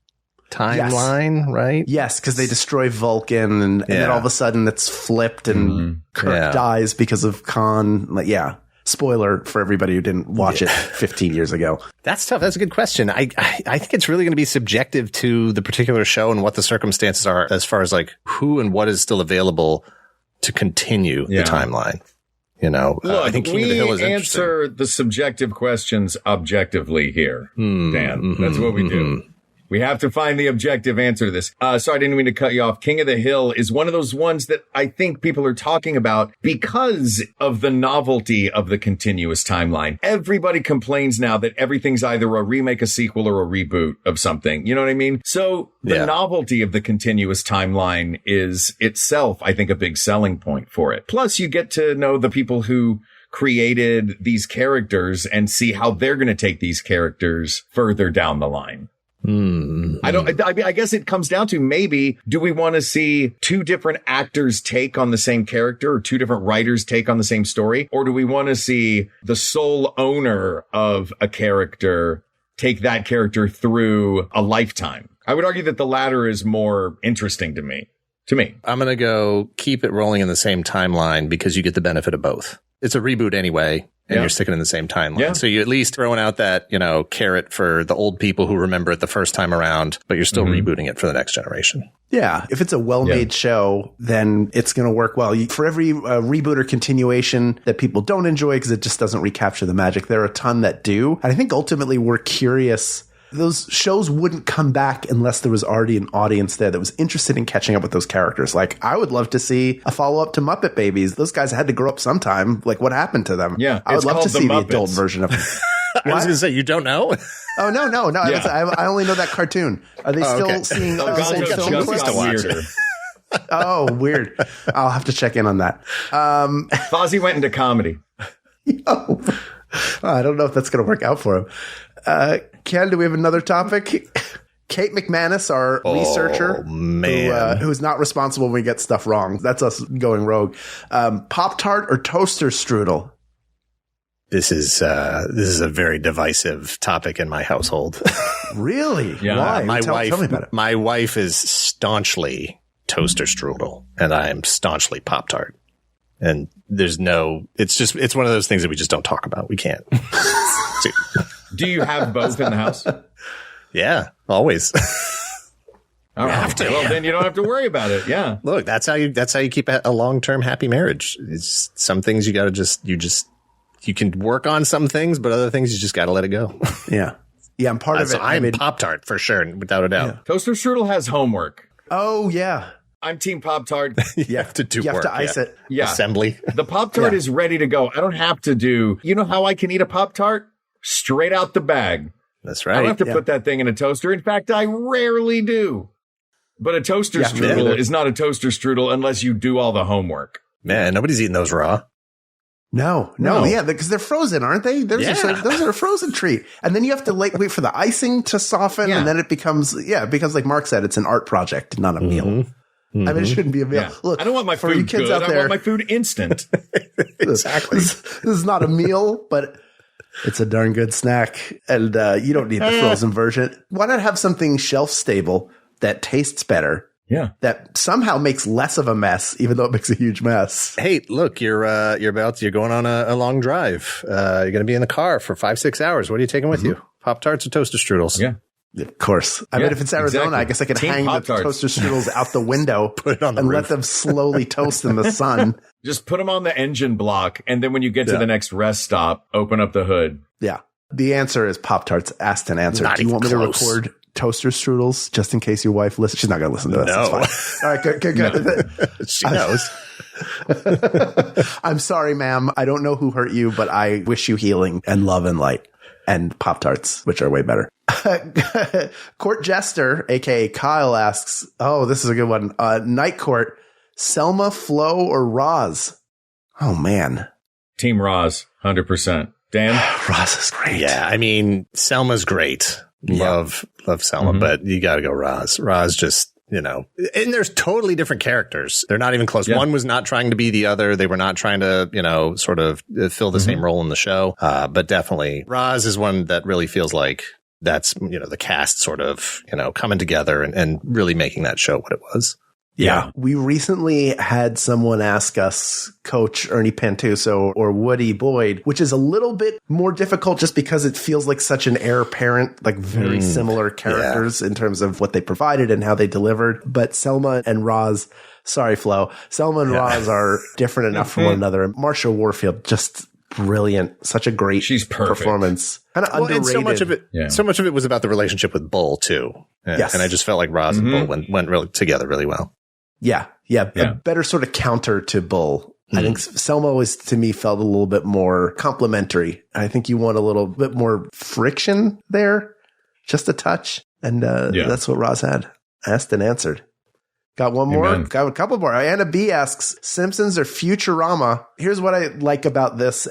timeline, right? Yes, because they destroy Vulcan and then all of a sudden it's flipped and Kirk dies because of Khan. Spoiler for everybody who didn't watch it 15 years ago. That's tough. That's a good question. I think it's really going to be subjective to the particular show and what the circumstances are as far as like who and what is still available to continue the timeline. You know, look, I think King of the Hill is interesting. Answer the subjective questions objectively here, Dan. That's what we do. We have to find the objective answer to this. Sorry, I didn't mean to cut you off. King of the Hill is one of those ones that I think people are talking about because of the novelty of the continuous timeline. Everybody complains now that everything's either a remake, a sequel, or a reboot of something. You know what I mean? So the novelty of the continuous timeline is itself, I think, a big selling point for it. Plus, you get to know the people who created these characters and see how they're going to take these characters further down the line. I guess it comes down to maybe, do we want to see two different actors take on the same character or two different writers take on the same story? Or do we want to see the sole owner of a character take that character through a lifetime? I would argue that the latter is more interesting to me. I'm going to go keep it rolling in the same timeline because you get the benefit of both. It's a reboot anyway. And you're sticking in the same timeline. Yeah. So you at least throwing out that, carrot for the old people who remember it the first time around, but you're still rebooting it for the next generation. Yeah. If it's a well-made show, then it's going to work well. For every reboot or continuation that people don't enjoy because it just doesn't recapture the magic, there are a ton that do. And I think ultimately we're curious. Those shows wouldn't come back unless there was already an audience there that was interested in catching up with those characters. Like, I would love to see a follow-up to Muppet Babies. Those guys had to grow up sometime. Like, what happened to them? Yeah, I would love to see the adult version of it. I was going to say, you don't know? Oh, no. Yeah. I only know that cartoon. Are they still seeing film clips? Oh, weird. I'll have to check in on that. Fozzie went into comedy. I don't know if that's going to work out for him. Ken, do we have another topic? Kate McManus, our researcher, who's not responsible when we get stuff wrong. That's us going rogue. Pop-Tart or toaster strudel? This is a very divisive topic in my household. Really? Yeah. Why? Tell me about it. My wife is staunchly toaster strudel, and I am staunchly Pop-Tart. And it's one of those things that we just don't talk about. We can't. Do you have both in the house? Yeah, always. All right. Well, then you don't have to worry about it. Yeah. Look, that's how you keep a long-term happy marriage. It's some things you got to you can work on some things, but other things you just got to let it go. Yeah. Yeah. I'm part of it. I'm Pop-Tart for sure, without a doubt. Yeah. Toaster strudel has homework. Oh, yeah. I'm Team Pop-Tart. You have to do work. You have to ice it. Yeah. Assembly. The Pop-Tart is ready to go. I don't have to do, you know how I can eat a Pop-Tart? Straight out the bag. That's right. I don't have to put that thing in a toaster. In fact, I rarely do. But a toaster strudel is not a toaster strudel unless you do all the homework. Man, nobody's eating those raw. No. Yeah, because they're frozen, aren't they? Those are a frozen treat. And then you have to wait for the icing to soften, and then it becomes like Mark said, it's an art project, not a meal. Mm-hmm. I mean, it shouldn't be a meal. Yeah. Look, I don't want my food good. I want my food instant. Exactly. This is not a meal, but It's a darn good snack, and you don't need the frozen version. Why not have something shelf stable that tastes better? Yeah, that somehow makes less of a mess, even though it makes a huge mess. Hey, look, you're going on a long drive. You're going to be in the car for 5-6 hours. What are you taking with you? Pop-Tarts or toaster strudels? Yeah. Of course. I mean, if it's Arizona, exactly. I guess I could hang Pop-Tarts. The toaster strudels out the window put it on the and roof. let them slowly toast in the sun. Just put them on the engine block, and then when you get to the next rest stop, open up the hood. Yeah. The answer is Pop-Tarts, asked and answered. Not Do you want me close. to record toaster strudels just in case your wife listens? She's not going to listen to this. No. It's fine. All right, good. She knows. I'm sorry, ma'am. I don't know who hurt you, but I wish you healing and love and light. And Pop-Tarts, which are way better. Court Jester, a.k.a. Kyle, asks, oh, this is a good one. Night Court, Selma, Flo, or Roz? Oh, man. Team Roz, 100%. Dan? Roz is great. Yeah, I mean, Selma's great. Love Selma, but you got to go Roz. Roz just, and there's totally different characters. They're not even close. Yeah. One was not trying to be the other. They were not trying to, sort of fill the same role in the show. But definitely Roz is one that really feels like that's, the cast sort of, coming together and really making that show what it was. Yeah. We recently had someone ask us, Coach Ernie Pantuso or Woody Boyd, which is a little bit more difficult just because it feels like such an heir apparent, like very similar characters in terms of what they provided and how they delivered. But Selma and Roz, sorry, Flo, Selma and Roz are different enough from one another. And Marsha Warfield, just brilliant. Such a great performance. Kind of underrated. And so much of it was about the relationship with Bull too. Yes. And I just felt like Roz and Bull went really together really well. Yeah. A better sort of counter to Bull. I think Selma always, to me, felt a little bit more complimentary. I think you want a little bit more friction there, just a touch. And that's what Roz had. Asked and answered. Got one more? Got a couple more. Anna B asks, Simpsons or Futurama? Here's what I like about this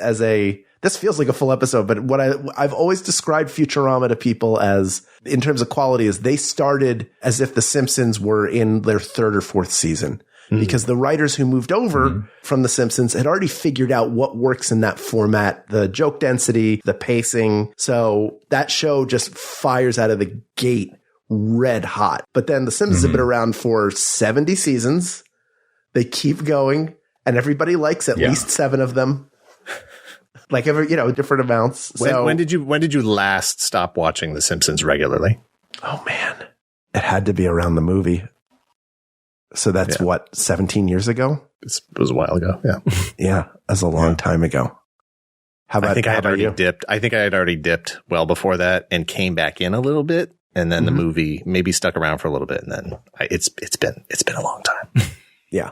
this feels like a full episode, but what I've always described Futurama to people as, in terms of quality, is they started as if The Simpsons were in their third or fourth season. Because the writers who moved over from The Simpsons had already figured out what works in that format, the joke density, the pacing. So that show just fires out of the gate red hot. But then The Simpsons have been around for 70 seasons. They keep going, and everybody likes at least 7 of them. Like different amounts. When did you last stop watching The Simpsons regularly? Oh man, it had to be around the movie. So that's 17 years ago? It was a while ago. Yeah. Yeah. That's a long time ago. How about, I think I had already dipped well before that and came back in a little bit. And then the movie maybe stuck around for a little bit. And then it's been a long time. Yeah.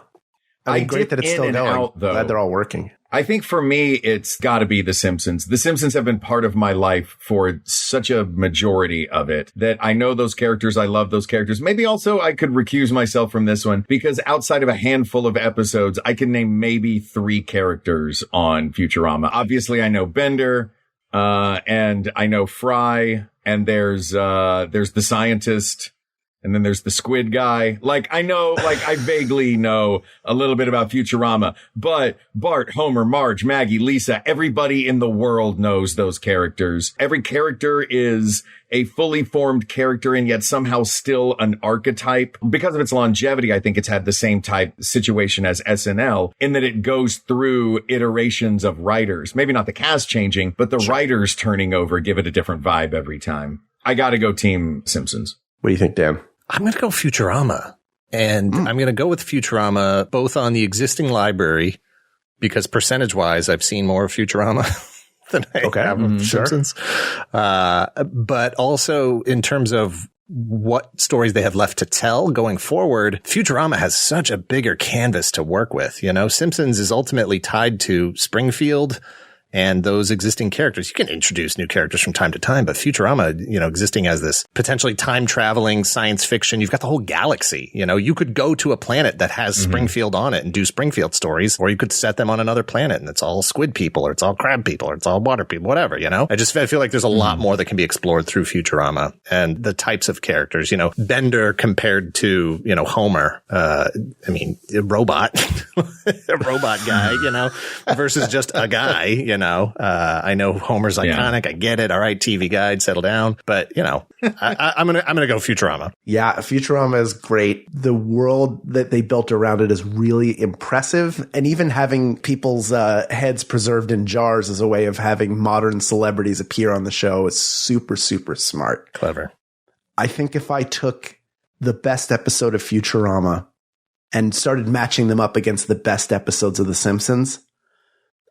I mean, great that it's still going. Glad they're all working. I think for me, it's got to be The Simpsons. The Simpsons have been part of my life for such a majority of it that I know those characters. I love those characters. Maybe also I could recuse myself from this one because outside of a handful of episodes, I can name maybe 3 characters on Futurama. Obviously, I know Bender, and I know Fry, and there's the scientist. And then there's the squid guy. I vaguely know a little bit about Futurama, but Bart, Homer, Marge, Maggie, Lisa, everybody in the world knows those characters. Every character is a fully formed character and yet somehow still an archetype. Because of its longevity, I think it's had the same type situation as SNL in that it goes through iterations of writers. Maybe not the cast changing, but the writers turning over give it a different vibe every time. I gotta go Team Simpsons. What do you think, Dan? I'm going to go Futurama. And I'm going to go with Futurama both on the existing library, because percentage-wise, I've seen more of Futurama than I have of Simpsons. But also in terms of what stories they have left to tell going forward, Futurama has such a bigger canvas to work with. Simpsons is ultimately tied to Springfield and those existing characters. You can introduce new characters from time to time, but Futurama, existing as this potentially time traveling science fiction, you've got the whole galaxy. You could go to a planet that has Springfield on it and do Springfield stories, or you could set them on another planet and it's all squid people, or it's all crab people, or it's all water people, whatever, I feel like there's a lot more that can be explored through Futurama and the types of characters, Bender compared to, Homer, a robot, a robot guy, versus just a guy, I know Homer's iconic. I get it. All right, TV Guide, settle down. But I'm gonna go Futurama. Yeah, Futurama is great. The world that they built around it is really impressive. And even having people's heads preserved in jars as a way of having modern celebrities appear on the show is super, super smart. Clever. I think if I took the best episode of Futurama and started matching them up against the best episodes of The Simpsons,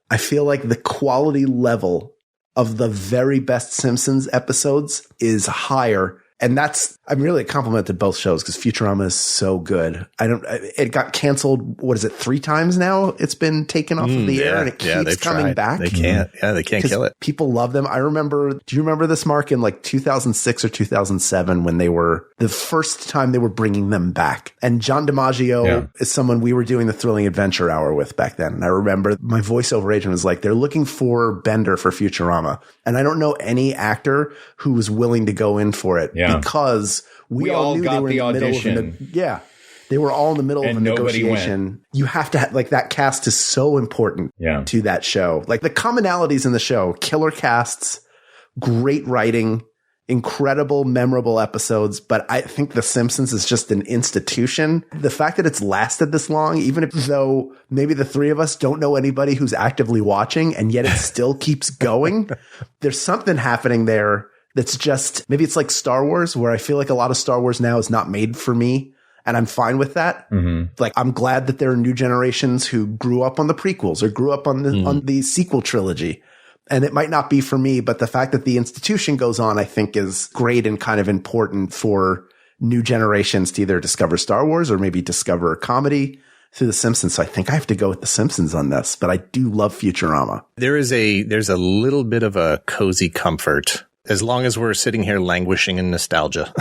I feel like the quality level of the very best Simpsons episodes is higher. And I'm really a compliment to both shows because Futurama is so good. It got canceled. What is it? 3 times now? It's been taken off of the air and it keeps coming back. They can't kill it. People love them. Do you remember this, Mark, in like 2006 or 2007 when they were the first time they were bringing them back? And John DiMaggio is someone we were doing the Thrilling Adventure Hour with back then. And I remember my voiceover agent was like, they're looking for Bender for Futurama. And I don't know any actor who was willing to go in for it. Yeah. Because we all knew they were in the middle of they were all in the middle of a negotiation. You have to that cast is so important to that show. Like the commonalities in the show, killer casts, great writing, incredible, memorable episodes. But I think The Simpsons is just an institution. The fact that it's lasted this long, even though maybe the 3 of us don't know anybody who's actively watching, and yet it still keeps going, there's something happening there. That's just, maybe it's like Star Wars, where I feel like a lot of Star Wars now is not made for me. And I'm fine with that. Mm-hmm. Like, I'm glad that there are new generations who grew up on the prequels or grew up on the sequel trilogy. And it might not be for me, but the fact that the institution goes on, I think is great and kind of important for new generations to either discover Star Wars or maybe discover comedy through The Simpsons. So I think I have to go with The Simpsons on this, but I do love Futurama. There's a little bit of a cozy comfort as long as we're sitting here languishing in nostalgia.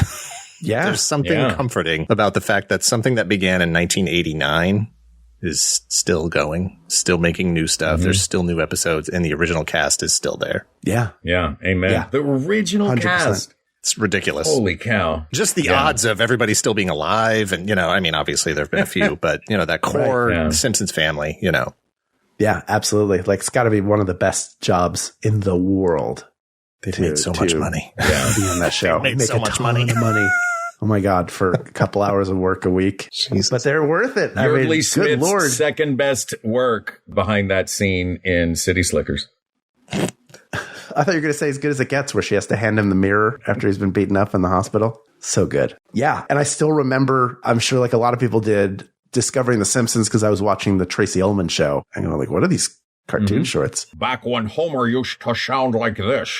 Yeah. There's something comforting about the fact that something that began in 1989 is still going, still making new stuff. Mm-hmm. There's still new episodes and the original cast is still there. Yeah. Yeah. Amen. Yeah. The original 100%. Cast. It's ridiculous. Holy cow. Just the odds of everybody still being alive. And, obviously there have been a few, but, that core Simpsons family, Yeah, absolutely. Like, it's got to be one of the best jobs in the world. They've made so much money. Yeah, be on that show. They make so much money. Oh my God, for a couple hours of work a week. Jesus. But they're worth it. Yeardley Smith's second best work behind that scene in City Slickers. I thought you were going to say As Good as It Gets, where she has to hand him the mirror after he's been beaten up in the hospital. So good. Yeah. And I still remember, I'm sure like a lot of people did, discovering The Simpsons because I was watching the Tracy Ullman show. And I'm like, what are these cartoon shorts? Back when Homer used to sound like this.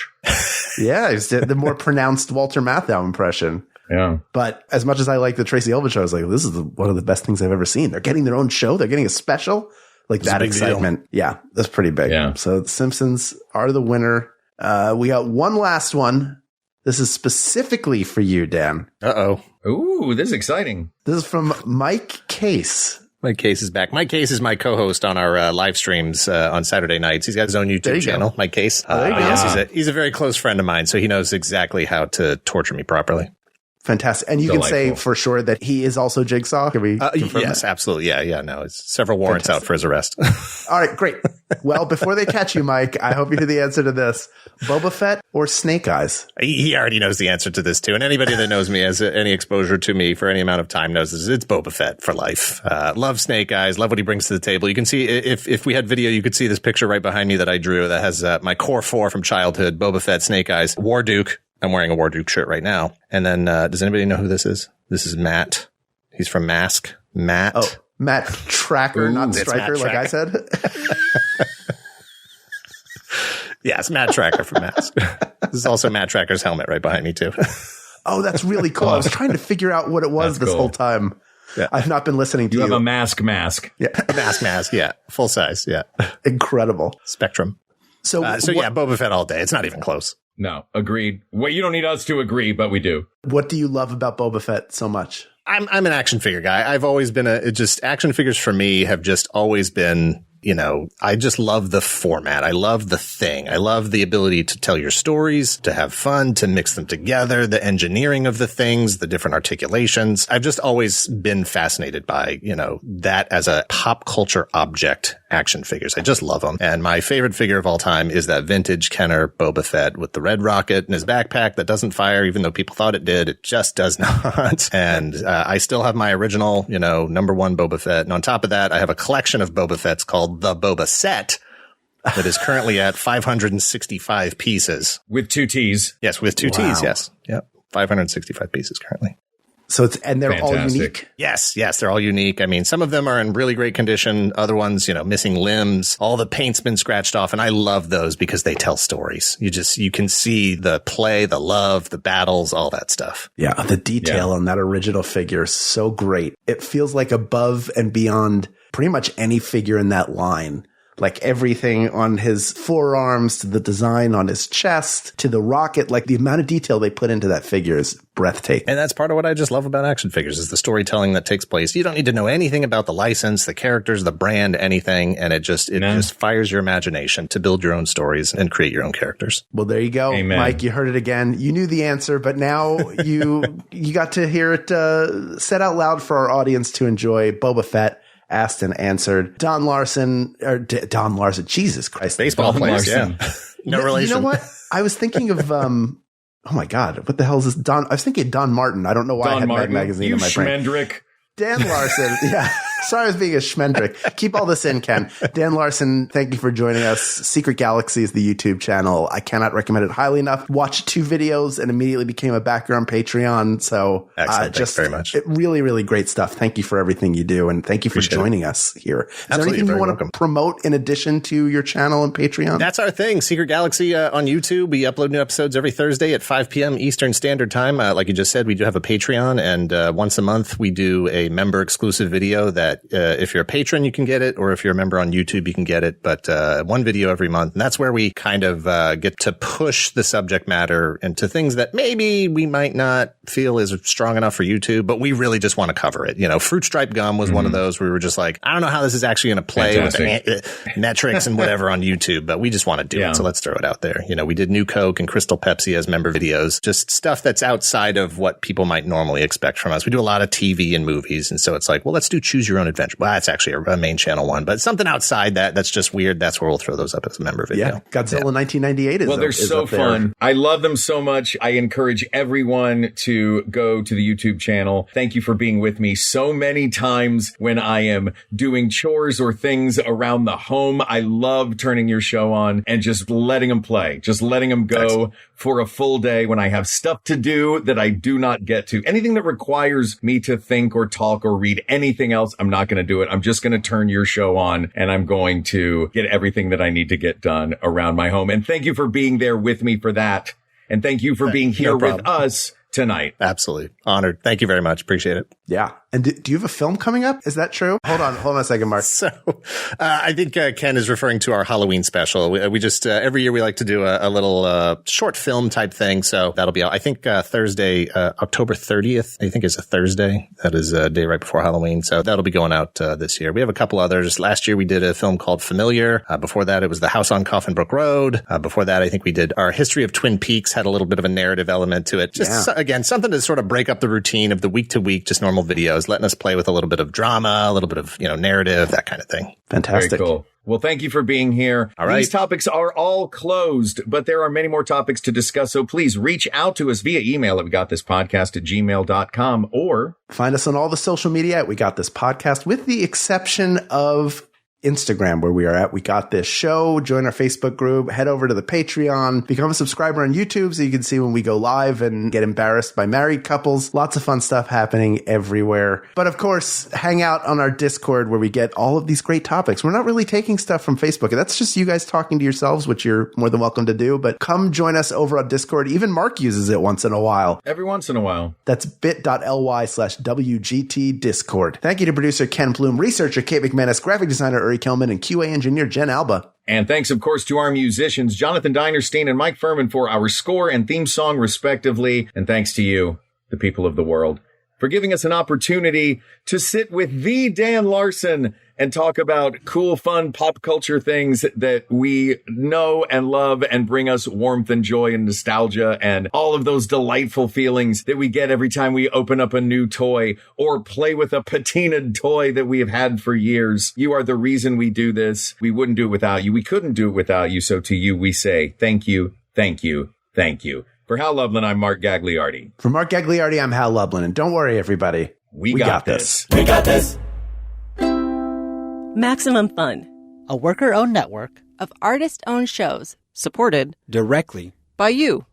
Yeah, it's the more pronounced Walter Matthau impression. Yeah. But as much as I like the Tracy Ullman show, I was like, this is one of the best things I've ever seen. They're getting their own show. They're getting a special. Like that excitement. Deal. Yeah, that's pretty big. Yeah. So The Simpsons are the winner. We got one last one. This is specifically for you, Dan. Uh-oh. Ooh, this is exciting. This is from Mike Case. Mike Case is back. Mike Case is my co-host on our live streams on Saturday nights. He's got his own YouTube channel, Mike Case. Yes, he's a very close friend of mine, so he knows exactly how to torture me properly. Fantastic. And you can say for sure that he is also Jigsaw? Can we yes, absolutely. Yeah. No, it's several warrants out for his arrest. All right, great. Well, before they catch you, Mike, I hope you hear the answer to this. Boba Fett or Snake Eyes? He already knows the answer to this, too. And anybody that knows me, has any exposure to me for any amount of time, knows this. It's Boba Fett for life. Love Snake Eyes. Love what he brings to the table. You can see, if we had video, you could see this picture right behind me that I drew that has my core 4 from childhood, Boba Fett, Snake Eyes, War Duke. I'm wearing a War Duke shirt right now. And then, does anybody know who this is? This is Matt. He's from Mask. Matt. Oh, Matt Tracker, not Striker, like I said. Yes, Matt Tracker from Mask. This is also Matt Tracker's helmet right behind me, too. Oh, that's really cool. I was trying to figure out what it was this whole time. Yeah. I've not been listening to you. You have a mask. Yeah. Mask. Yeah. Full size. Yeah. Incredible. Spectrum. So yeah, Boba Fett all day. It's not even close. No, agreed. Well, you don't need us to agree, but we do. What do you love about Boba Fett so much? I'm an action figure guy. I've always been action figures for me have just always been, I just love the format. I love the thing. I love the ability to tell your stories, to have fun, to mix them together, the engineering of the things, the different articulations. I've just always been fascinated by, that as a pop culture object, action figures. I just love them. And my favorite figure of all time is that vintage Kenner Boba Fett with the red rocket in his backpack that doesn't fire, even though people thought it did. It just does not. And I still have my original, number one Boba Fett. And on top of that, I have a collection of Boba Fett's called the Boba Set that is currently at 565 pieces. With 2 T's. Yes, with 2 T's, yes. Yep. 565 pieces currently. So they're Fantastic. all unique? Yes, they're all unique. I mean, some of them are in really great condition. Other ones, missing limbs. All the paint's been scratched off. And I love those because they tell stories. You can see the play, the love, the battles, all that stuff. Yeah. The detail on that original figure is so great. It feels like above and beyond pretty much any figure in that line. Like everything on his forearms to the design on his chest to the rocket, like the amount of detail they put into that figure is breathtaking. And that's part of what I just love about action figures is the storytelling that takes place. You don't need to know anything about the license, the characters, the brand, anything. And it just fires your imagination to build your own stories and create your own characters. Well, there you go. Amen. Mike, you heard it again. You knew the answer, but now you got to hear it said out loud for our audience to enjoy. Boba Fett. Asked and answered. Don Larson, Jesus Christ. Baseball players, yeah. No relation. You know what? I was thinking of, oh my God, what the hell is this? I was thinking Don Martin. I don't know why I had Mad Magazine in my brain. Schmendrick. Dan Larson. Yeah. Sorry, I was being a schmendrick. Keep all this in, Ken. Dan Larson, thank you for joining us. Secret Galaxy is the YouTube channel. I cannot recommend it highly enough. Watched 2 videos and immediately became a backer on Patreon. So thanks very much. Really, really great stuff. Thank you for everything you do. And thank you for joining us here. Is there anything you want to promote in addition to your channel and Patreon? That's our thing. Secret Galaxy on YouTube. We upload new episodes every Thursday at 5 p.m. Eastern Standard Time. Like you just said, we do have a Patreon. And once a month, we do a member exclusive video that if you're a patron, you can get it, or if you're a member on YouTube, you can get it. But one video every month. And that's where we kind of get to push the subject matter into things that maybe we might not feel is strong enough for YouTube, but we really just want to cover it. Fruit stripe gum was one of those where we were just like, I don't know how this is actually going to play with metrics and whatever on YouTube, but we just want to do it. So let's throw it out there. We did New Coke and Crystal Pepsi as member videos, just stuff that's outside of what people might normally expect from us. We do a lot of TV and movies. And so it's like, well, let's do Choose Your Own Adventure. Well, that's actually a main channel one, but something outside that's just weird. That's where we'll throw those up as a member video. Yeah. Godzilla 1998 is they're so fun. I love them so much. I encourage everyone to go to the YouTube channel. Thank you for being with me so many times when I am doing chores or things around the home. I love turning your show on and just letting them play, just letting them go for a full day when I have stuff to do that I do not get to. Anything that requires me to think or talk or read anything else, I'm not going to do it. I'm just going to turn your show on and I'm going to get everything that I need to get done around my home. And thank you for being there with me for that. And thank you for being here with us tonight. Absolutely. Honored. Thank you very much. Appreciate it. Yeah. And do you have a film coming up? Is that true? Hold on a second, Mark. So, I think Ken is referring to our Halloween special. We just, every year we like to do a little short film type thing. So that'll be out. I think Thursday, October 30th, I think is a Thursday. That is a day right before Halloween. So that'll be going out this year. We have a couple others. Last year we did a film called Familiar. Before that, it was The House on Coffin Brook Road. Before that, I think we did our History of Twin Peaks, had a little bit of a narrative element to it. Just, again, something to sort of break up the routine of the week to week, just normal videos, letting us play with a little bit of drama, a little bit of, narrative, that kind of thing. Fantastic. Very cool. Well, thank you for being here. All right. These topics are all closed, but there are many more topics to discuss. So please reach out to us via email at wegotThisPodcast@gmail.com or find us on all the social media at We Got This Podcast, with the exception of Instagram, where we are at We Got This Show. Join our Facebook group, head over to the Patreon, become a subscriber on YouTube so you can see when we go live and get embarrassed by married couples. Lots of fun stuff happening everywhere. But of course, hang out on our Discord where we get all of these great topics. We're not really taking stuff from Facebook. That's just you guys talking to yourselves, which you're more than welcome to do. But come join us over on Discord. Even Mark uses it once in a while. Every once in a while. That's bit.ly/WGT Discord. Thank you to producer Ken Plume, researcher Kate McManus, graphic designer Uri Kelman, and QA engineer Jen Alba. And thanks, of course, to our musicians, Jonathan Dinerstein and Mike Furman, for our score and theme song, respectively. And thanks to you, the people of the world. for giving us an opportunity to sit with the Dan Larson and talk about cool, fun pop culture things that we know and love and bring us warmth and joy and nostalgia and all of those delightful feelings that we get every time we open up a new toy or play with a patinaed toy that we have had for years. You are the reason we do this. We wouldn't do it without you. We couldn't do it without you. So to you, we say thank you, thank you, thank you. For Hal Lublin, I'm Mark Gagliardi. For Mark Gagliardi, I'm Hal Lublin. And don't worry, everybody. We got this. We got this. Maximum Fun, a worker-owned network of artist-owned shows supported directly by you.